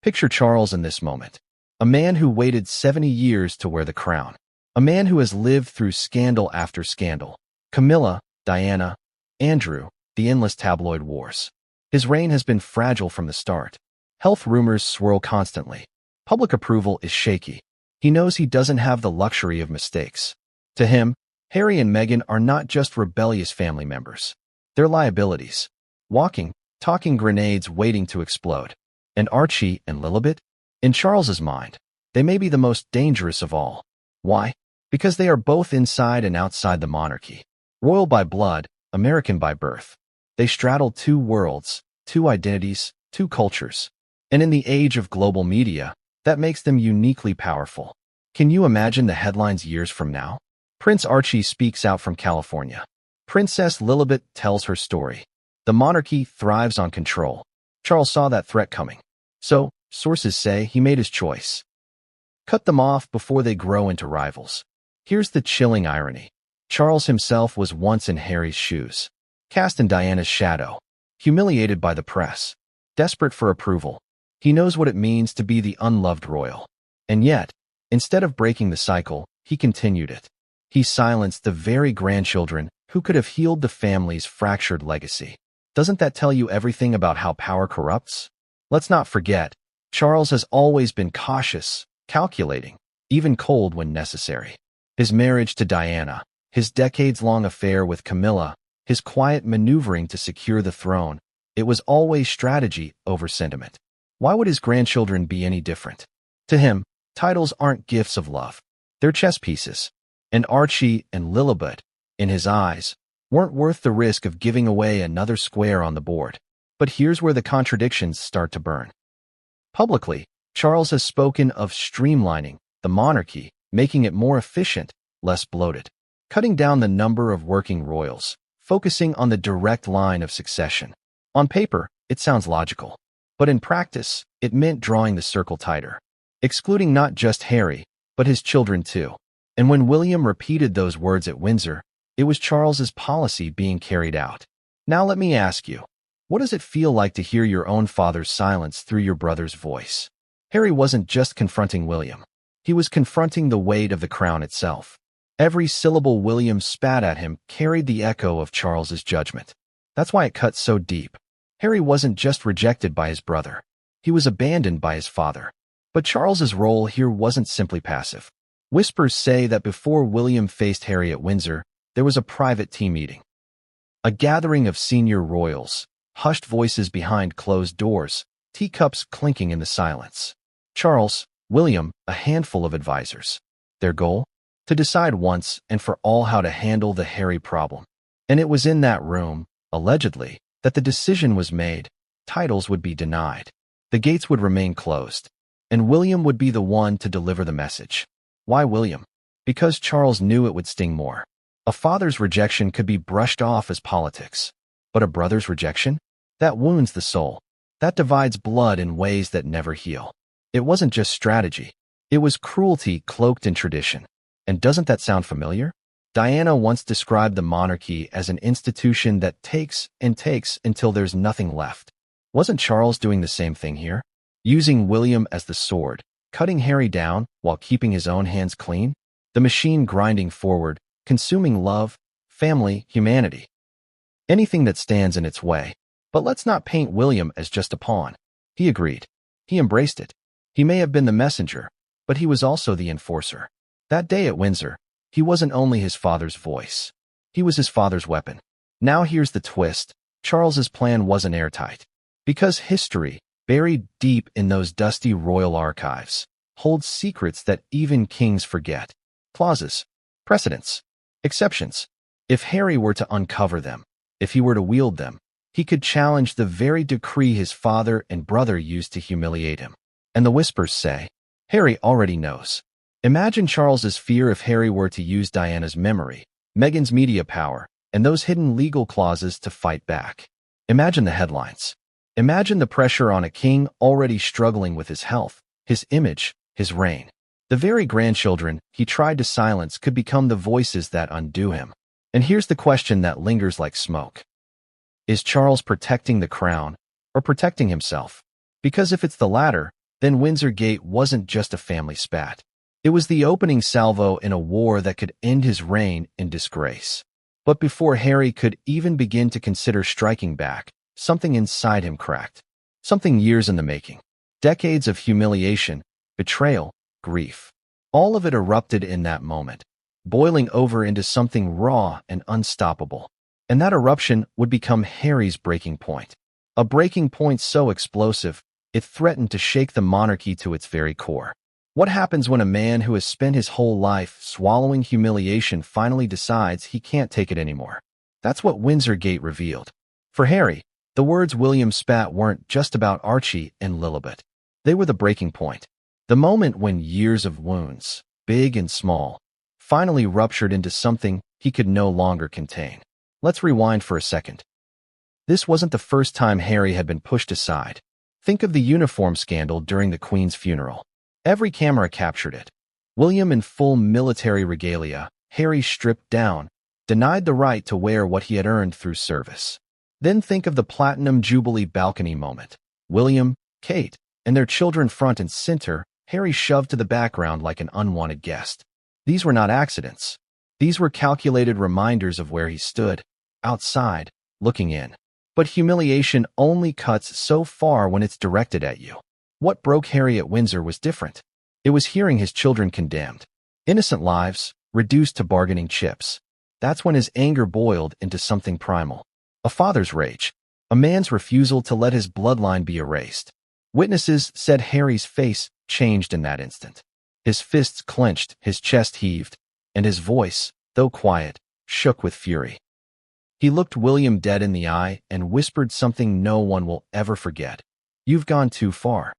Picture Charles in this moment. A man who waited 70 years to wear the crown. A man who has lived through scandal after scandal. Camilla, Diana, Andrew, the endless tabloid wars. His reign has been fragile from the start. Health rumors swirl constantly. Public approval is shaky. He knows he doesn't have the luxury of mistakes. To him, Harry and Meghan are not just rebellious family members. They're liabilities. Walking, talking grenades waiting to explode. And Archie and Lilibet? In Charles's mind, they may be the most dangerous of all. Why? Because they are both inside and outside the monarchy. Royal by blood, American by birth. They straddle two worlds, two identities, two cultures. And in the age of global media, that makes them uniquely powerful. Can you imagine the headlines years from now? Prince Archie speaks out from California. Princess Lilibet tells her story. The monarchy thrives on control. Charles saw that threat coming. So, sources say he made his choice. Cut them off before they grow into rivals. Here's the chilling irony. Charles himself was once in Harry's shoes. Cast in Diana's shadow. Humiliated by the press. Desperate for approval. He knows what it means to be the unloved royal. And yet, instead of breaking the cycle, he continued it. He silenced the very grandchildren who could have healed the family's fractured legacy. Doesn't that tell you everything about how power corrupts? Let's not forget, Charles has always been cautious, calculating, even cold when necessary. His marriage to Diana, his decades-long affair with Camilla, his quiet maneuvering to secure the throne, it was always strategy over sentiment. Why would his grandchildren be any different? To him, titles aren't gifts of love. They're chess pieces. And Archie and Lilibet, in his eyes, weren't worth the risk of giving away another square on the board. But here's where the contradictions start to burn. Publicly, Charles has spoken of streamlining the monarchy, making it more efficient, less bloated, cutting down the number of working royals, focusing on the direct line of succession. On paper, it sounds logical. But in practice, it meant drawing the circle tighter, excluding not just Harry, but his children too. And when William repeated those words at Windsor, it was Charles's policy being carried out. Now let me ask you, what does it feel like to hear your own father's silence through your brother's voice? Harry wasn't just confronting William. He was confronting the weight of the crown itself. Every syllable William spat at him carried the echo of Charles's judgment. That's why it cut so deep. Harry wasn't just rejected by his brother. He was abandoned by his father. But Charles's role here wasn't simply passive. Whispers say that before William faced Harry at Windsor, there was a private team meeting. A gathering of senior royals, hushed voices behind closed doors, teacups clinking in the silence. Charles, William, a handful of advisors. Their goal? To decide once and for all how to handle the Harry problem. And it was in that room, allegedly, that the decision was made. Titles would be denied. The gates would remain closed. And William would be the one to deliver the message. Why William? Because Charles knew it would sting more. A father's rejection could be brushed off as politics. But a brother's rejection? That wounds the soul. That divides blood in ways that never heal. It wasn't just strategy. It was cruelty cloaked in tradition. And doesn't that sound familiar? Diana once described the monarchy as an institution that takes and takes until there's nothing left. Wasn't Charles doing the same thing here? Using William as the sword, cutting Harry down while keeping his own hands clean? The machine grinding forward, consuming love, family, humanity. Anything that stands in its way. But let's not paint William as just a pawn. He agreed. He embraced it. He may have been the messenger, but he was also the enforcer. That day at Windsor, He wasn't only his father's voice. He was his father's weapon. Now here's the twist. Charles's plan wasn't airtight. Because history, buried deep in those dusty royal archives, holds secrets that even kings forget. Clauses, precedents, exceptions. If Harry were to uncover them, if he were to wield them, he could challenge the very decree his father and brother used to humiliate him. And the whispers say, Harry already knows. Imagine Charles's fear if Harry were to use Diana's memory, Meghan's media power, and those hidden legal clauses to fight back. Imagine the headlines. Imagine the pressure on a king already struggling with his health, his image, his reign. The very grandchildren he tried to silence could become the voices that undo him. And here's the question that lingers like smoke. Is Charles protecting the crown or protecting himself? Because if it's the latter, then Windsor Gate wasn't just a family spat. It was the opening salvo in a war that could end his reign in disgrace. But before Harry could even begin to consider striking back, something inside him cracked. Something years in the making. Decades of humiliation, betrayal, grief. All of it erupted in that moment, boiling over into something raw and unstoppable. And that eruption would become Harry's breaking point. A breaking point so explosive, it threatened to shake the monarchy to its very core. What happens when a man who has spent his whole life swallowing humiliation finally decides he can't take it anymore? That's what Windsor Gate revealed. For Harry, the words William spat weren't just about Archie and Lilibet. They were the breaking point. The moment when years of wounds, big and small, finally ruptured into something he could no longer contain. Let's rewind for a second. This wasn't the first time Harry had been pushed aside. Think of the uniform scandal during the Queen's funeral. Every camera captured it. William in full military regalia, Harry stripped down, denied the right to wear what he had earned through service. Then think of the Platinum Jubilee balcony moment. William, Kate, and their children front and center, Harry shoved to the background like an unwanted guest. These were not accidents. These were calculated reminders of where he stood, outside, looking in. But humiliation only cuts so far when it's directed at you. What broke Harry at Windsor was different. It was hearing his children condemned. Innocent lives, reduced to bargaining chips. That's when his anger boiled into something primal. A father's rage. A man's refusal to let his bloodline be erased. Witnesses said Harry's face changed in that instant. His fists clenched, his chest heaved, and his voice, though quiet, shook with fury. He looked William dead in the eye and whispered something no one will ever forget. You've gone too far.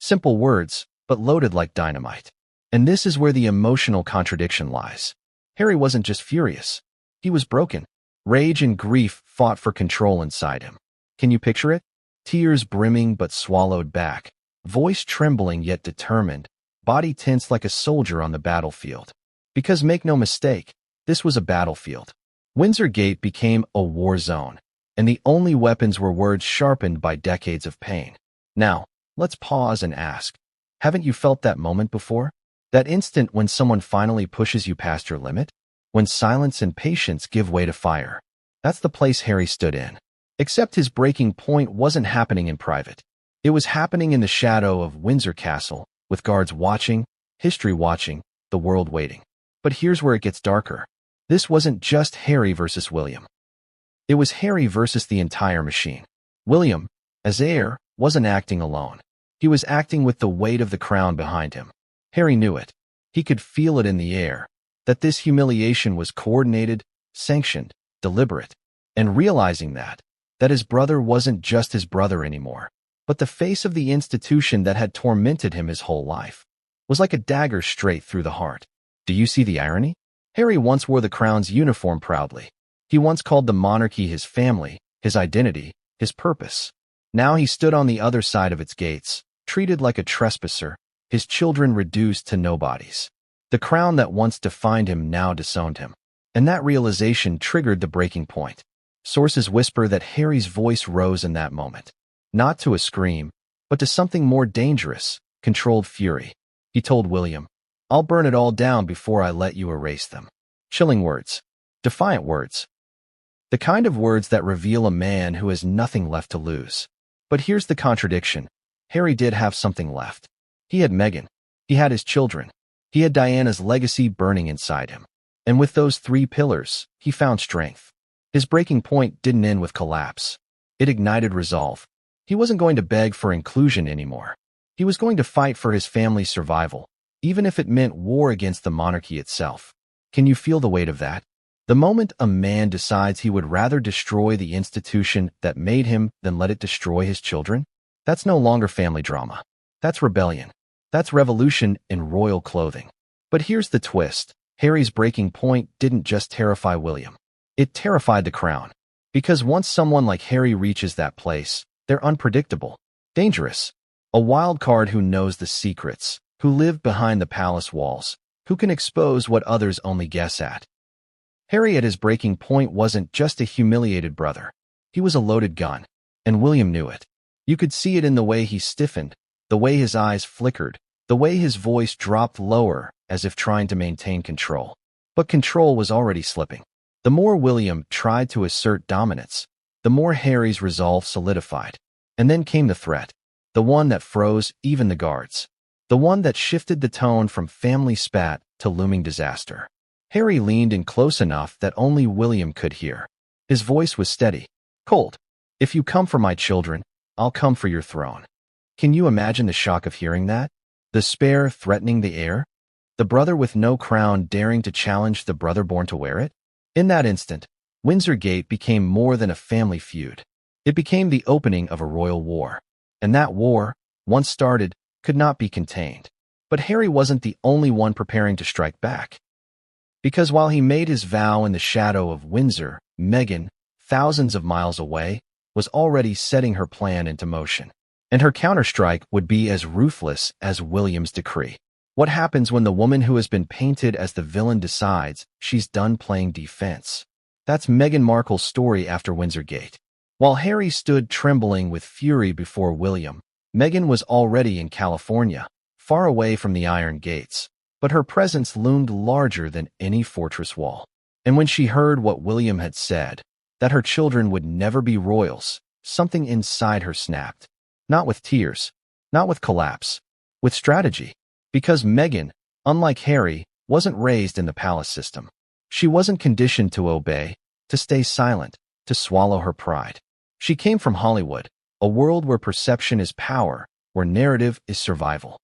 Simple words, but loaded like dynamite. And this is where the emotional contradiction lies. Harry wasn't just furious. He was broken. Rage and grief fought for control inside him. Can you picture it? Tears brimming but swallowed back. Voice trembling yet determined. Body tense like a soldier on the battlefield. Because make no mistake, this was a battlefield. Windsor Gate became a war zone, and the only weapons were words sharpened by decades of pain. Now, let's pause and ask, haven't you felt that moment before? That instant when someone finally pushes you past your limit? When silence and patience give way to fire? That's the place Harry stood in. Except his breaking point wasn't happening in private. It was happening in the shadow of Windsor Castle, with guards watching, history watching, the world waiting. But here's where it gets darker. This wasn't just Harry versus William. It was Harry versus the entire machine. William, as heir, wasn't acting alone. He was acting with the weight of the crown behind him. Harry knew it. He could feel it in the air, that this humiliation was coordinated, sanctioned, deliberate. And realizing that his brother wasn't just his brother anymore, but the face of the institution that had tormented him his whole life, was like a dagger straight through the heart. Do you see the irony? Harry once wore the crown's uniform proudly. He once called the monarchy his family, his identity, his purpose. Now he stood on the other side of its gates, treated like a trespasser, his children reduced to nobodies. The crown that once defined him now disowned him. And that realization triggered the breaking point. Sources whisper that Harry's voice rose in that moment. Not to a scream, but to something more dangerous, controlled fury. He told William, I'll burn it all down before I let you erase them. Chilling words. Defiant words. The kind of words that reveal a man who has nothing left to lose. But here's the contradiction. Harry did have something left. He had Meghan. He had his children. He had Diana's legacy burning inside him. And with those 3 pillars, he found strength. His breaking point didn't end with collapse. It ignited resolve. He wasn't going to beg for inclusion anymore. He was going to fight for his family's survival, even if it meant war against the monarchy itself. Can you feel the weight of that? The moment a man decides he would rather destroy the institution that made him than let it destroy his children, that's no longer family drama. That's rebellion. That's revolution in royal clothing. But here's the twist. Harry's breaking point didn't just terrify William. It terrified the crown. Because once someone like Harry reaches that place, they're unpredictable, dangerous. A wild card who knows the secrets, who lived behind the palace walls, who can expose what others only guess at. Harry at his breaking point wasn't just a humiliated brother. He was a loaded gun, and William knew it. You could see it in the way he stiffened, the way his eyes flickered, the way his voice dropped lower as if trying to maintain control. But control was already slipping. The more William tried to assert dominance, the more Harry's resolve solidified. And then came the threat, the one that froze even the guards, the one that shifted the tone from family spat to looming disaster. Harry leaned in close enough that only William could hear. His voice was steady, cold. If you come for my children, I'll come for your throne. Can you imagine the shock of hearing that? The spare threatening the heir? The brother with no crown daring to challenge the brother born to wear it? In that instant, Windsor Gate became more than a family feud. It became the opening of a royal war. And that war, once started, could not be contained. But Harry wasn't the only one preparing to strike back. Because while he made his vow in the shadow of Windsor, Meghan, thousands of miles away, was already setting her plan into motion. And her counterstrike would be as ruthless as William's decree. What happens when the woman who has been painted as the villain decides she's done playing defense? That's Meghan Markle's story after Windsor Gate. While Harry stood trembling with fury before William, Meghan was already in California, far away from the iron gates, but her presence loomed larger than any fortress wall. And when she heard what William had said, that her children would never be royals, something inside her snapped. Not with tears, not with collapse, with strategy. Because Meghan, unlike Harry, wasn't raised in the palace system. She wasn't conditioned to obey, to stay silent, to swallow her pride. She came from Hollywood, a world where perception is power, where narrative is survival.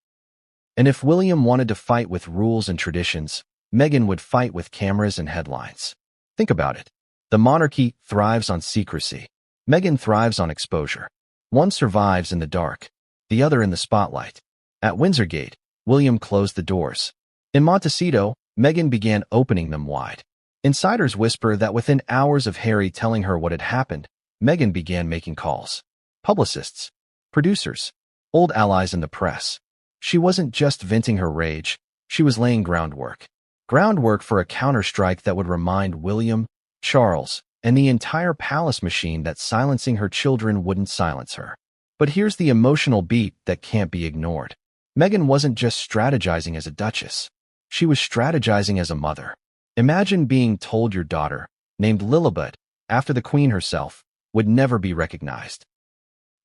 And if William wanted to fight with rules and traditions, Meghan would fight with cameras and headlines. Think about it. The monarchy thrives on secrecy. Meghan thrives on exposure. One survives in the dark, the other in the spotlight. At Windsor Gate, William closed the doors. In Montecito, Meghan began opening them wide. Insiders whisper that within hours of Harry telling her what had happened, Meghan began making calls. Publicists, producers, old allies in the press. She wasn't just venting her rage, she was laying groundwork. Groundwork for a counterstrike that would remind William, Charles, and the entire palace machine that silencing her children wouldn't silence her. But here's the emotional beat that can't be ignored. Meghan wasn't just strategizing as a duchess. She was strategizing as a mother. Imagine being told your daughter, named Lilibet, after the queen herself, would never be recognized.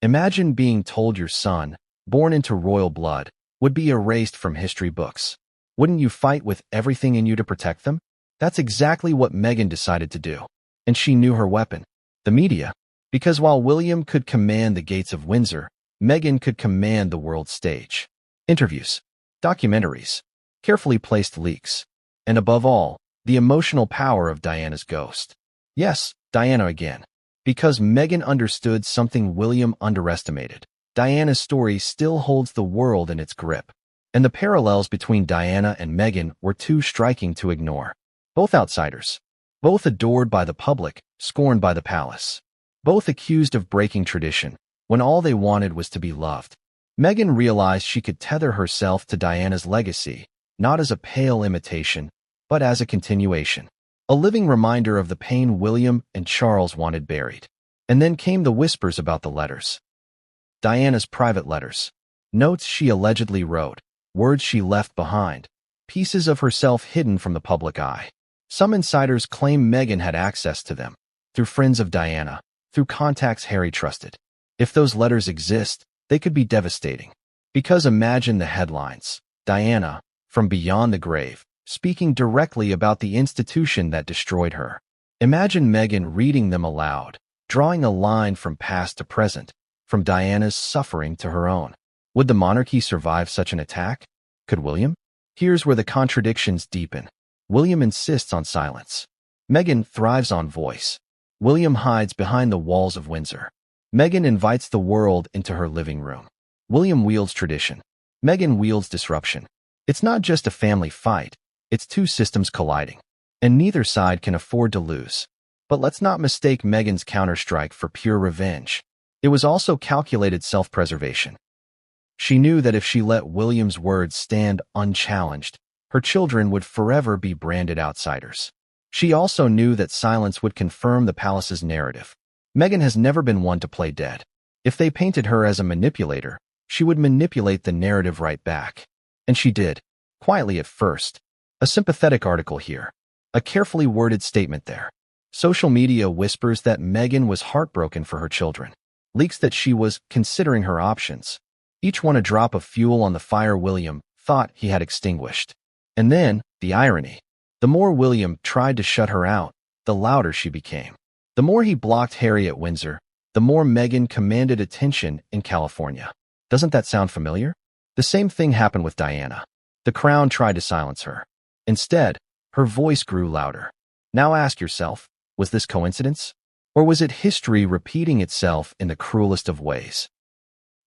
Imagine being told your son, born into royal blood, would be erased from history books. Wouldn't you fight with everything in you to protect them? That's exactly what Meghan decided to do. And she knew her weapon, the media. Because while William could command the gates of Windsor, Meghan could command the world stage. Interviews, documentaries, carefully placed leaks, and above all, the emotional power of Diana's ghost. Yes, Diana again. Because Meghan understood something William underestimated. Diana's story still holds the world in its grip. And the parallels between Diana and Meghan were too striking to ignore. Both outsiders. Both adored by the public, scorned by the palace. Both accused of breaking tradition, when all they wanted was to be loved. Meghan realized she could tether herself to Diana's legacy, not as a pale imitation, but as a continuation. A living reminder of the pain William and Charles wanted buried. And then came the whispers about the letters. Diana's private letters. Notes she allegedly wrote, words she left behind, pieces of herself hidden from the public eye. Some insiders claim Meghan had access to them, through friends of Diana, through contacts Harry trusted. If those letters exist, they could be devastating. Because imagine the headlines. Diana, from beyond the grave, speaking directly about the institution that destroyed her. Imagine Meghan reading them aloud, drawing a line from past to present, from Diana's suffering to her own. Would the monarchy survive such an attack? Could William? Here's where the contradictions deepen. William insists on silence. Meghan thrives on voice. William hides behind the walls of Windsor. Meghan invites the world into her living room. William wields tradition. Meghan wields disruption. It's not just a family fight, it's two systems colliding. And neither side can afford to lose. But let's not mistake Meghan's counterstrike for pure revenge. It was also calculated self-preservation. She knew that if she let William's words stand unchallenged, her children would forever be branded outsiders. She also knew that silence would confirm the palace's narrative. Meghan has never been one to play dead. If they painted her as a manipulator, she would manipulate the narrative right back. And she did, quietly at first. A sympathetic article here. A carefully worded statement there. Social media whispers that Meghan was heartbroken for her children. Leaks that she was considering her options. Each one a drop of fuel on the fire William thought he had extinguished. And then, the irony. The more William tried to shut her out, the louder she became. The more he blocked Harry at Windsor, the more Meghan commanded attention in California. Doesn't that sound familiar? The same thing happened with Diana. The Crown tried to silence her. Instead, her voice grew louder. Now ask yourself, was this coincidence? Or was it history repeating itself in the cruelest of ways?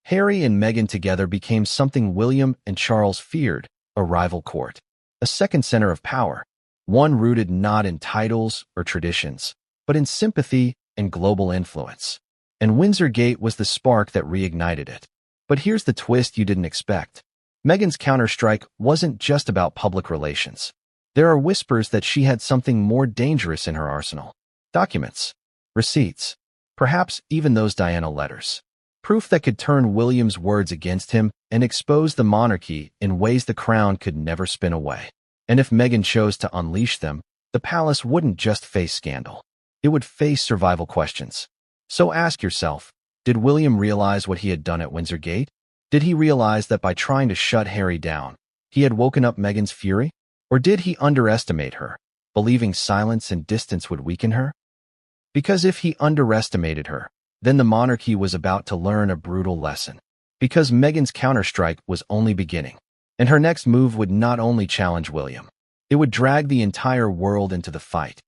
Harry and Meghan together became something William and Charles feared, a rival court. A second center of power, one rooted not in titles or traditions, but in sympathy and global influence. And Windsor Gate was the spark that reignited it. But here's the twist you didn't expect. Meghan's counterstrike wasn't just about public relations. There are whispers that she had something more dangerous in her arsenal. Documents, receipts, perhaps even those Diana letters. Proof that could turn William's words against him and expose the monarchy in ways the Crown could never spin away. And if Meghan chose to unleash them, the palace wouldn't just face scandal. It would face survival questions. So ask yourself, did William realize what he had done at Windsor Gate? Did he realize that by trying to shut Harry down, he had woken up Meghan's fury? Or did he underestimate her, believing silence and distance would weaken her? Because if he underestimated her, then the monarchy was about to learn a brutal lesson. Because Meghan's counterstrike was only beginning. And her next move would not only challenge William, it would drag the entire world into the fight.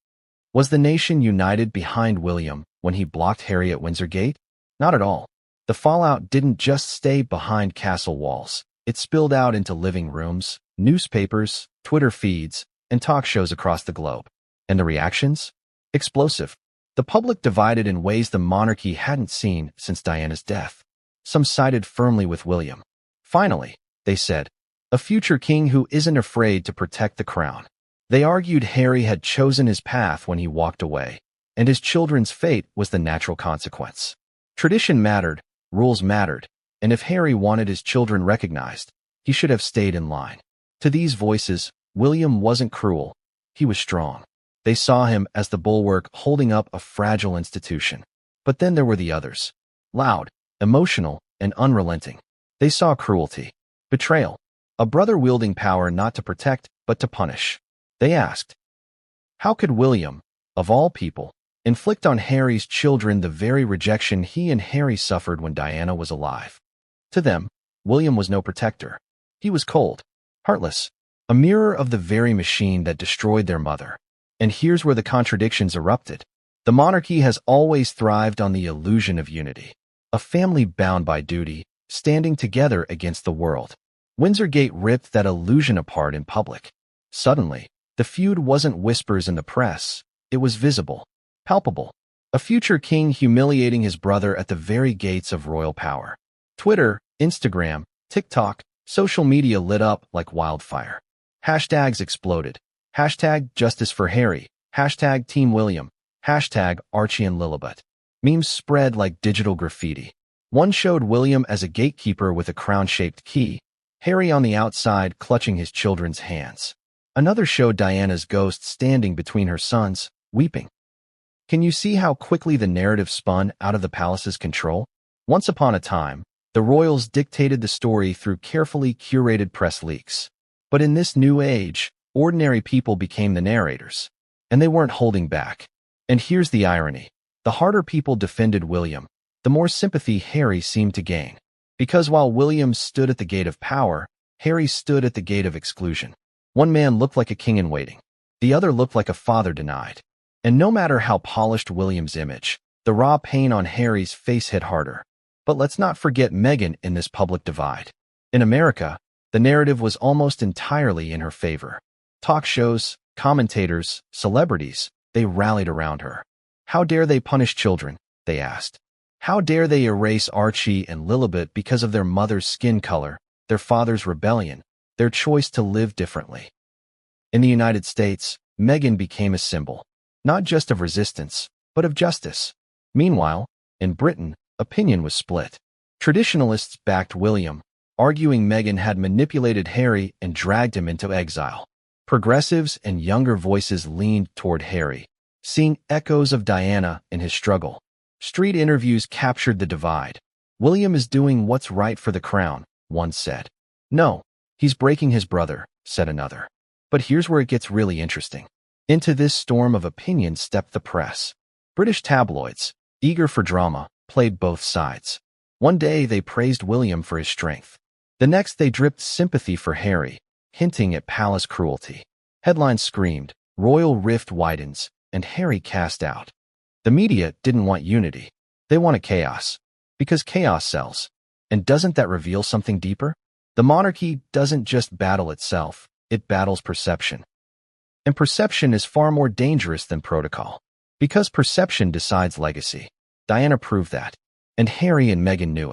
Was the nation united behind William when he blocked Harry at Windsor Gate? Not at all. The fallout didn't just stay behind castle walls. It spilled out into living rooms, newspapers, Twitter feeds, and talk shows across the globe. And the reactions? Explosive. The public divided in ways the monarchy hadn't seen since Diana's death. Some sided firmly with William. Finally, they said, a future king who isn't afraid to protect the crown. They argued Harry had chosen his path when he walked away, and his children's fate was the natural consequence. Tradition mattered, rules mattered, and if Harry wanted his children recognized, he should have stayed in line. To these voices, William wasn't cruel. He was strong. They saw him as the bulwark holding up a fragile institution. But then there were the others. Loud, emotional, and unrelenting. They saw cruelty, betrayal, a brother wielding power not to protect, but to punish. They asked, how could William, of all people, inflict on Harry's children the very rejection he and Harry suffered when Diana was alive? To them, William was no protector. He was cold, heartless, a mirror of the very machine that destroyed their mother. And here's where the contradictions erupted. The monarchy has always thrived on the illusion of unity. A family bound by duty, standing together against the world. Windsor Gate ripped that illusion apart in public. Suddenly, the feud wasn't whispers in the press. It was visible, palpable. A future king humiliating his brother at the very gates of royal power. Twitter, Instagram, TikTok, social media lit up like wildfire. Hashtags exploded. Hashtag Justice for Harry. Hashtag Team William. Hashtag Archie and Lilibet. Memes spread like digital graffiti. One showed William as a gatekeeper with a crown-shaped key, Harry on the outside clutching his children's hands. Another showed Diana's ghost standing between her sons, weeping. Can you see how quickly the narrative spun out of the palace's control? Once upon a time, the royals dictated the story through carefully curated press leaks. But in this new age, Ordinary people became the narrators, and they weren't holding back. And here's the irony. The harder people defended William, the more sympathy Harry seemed to gain. Because while William stood at the gate of power, Harry stood at the gate of exclusion. One man looked like a king in waiting. The other looked like a father denied. And no matter how polished William's image, the raw pain on Harry's face hit harder. But let's not forget Meghan in this public divide. In America, the narrative was almost entirely in her favor. Talk shows, commentators, celebrities, they rallied around her. How dare they punish children, they asked. How dare they erase Archie and Lilibet because of their mother's skin color, their father's rebellion, their choice to live differently? In the United States, Meghan became a symbol, not just of resistance, but of justice. Meanwhile, in Britain, opinion was split. Traditionalists backed William, arguing Meghan had manipulated Harry and dragged him into exile. Progressives and younger voices leaned toward Harry, seeing echoes of Diana in his struggle. Street interviews captured the divide. William is doing what's right for the crown, one said. No, he's breaking his brother, said another. But here's where it gets really interesting. Into this storm of opinion stepped the press. British tabloids, eager for drama, played both sides. One day they praised William for his strength. The next they dripped sympathy for Harry, hinting at palace cruelty. Headlines screamed, "Royal rift widens," and Harry cast out. The media didn't want unity. They wanted chaos. Because chaos sells. And doesn't that reveal something deeper? The monarchy doesn't just battle itself, it battles perception. And perception is far more dangerous than protocol. Because perception decides legacy. Diana proved that. And Harry and Meghan knew it.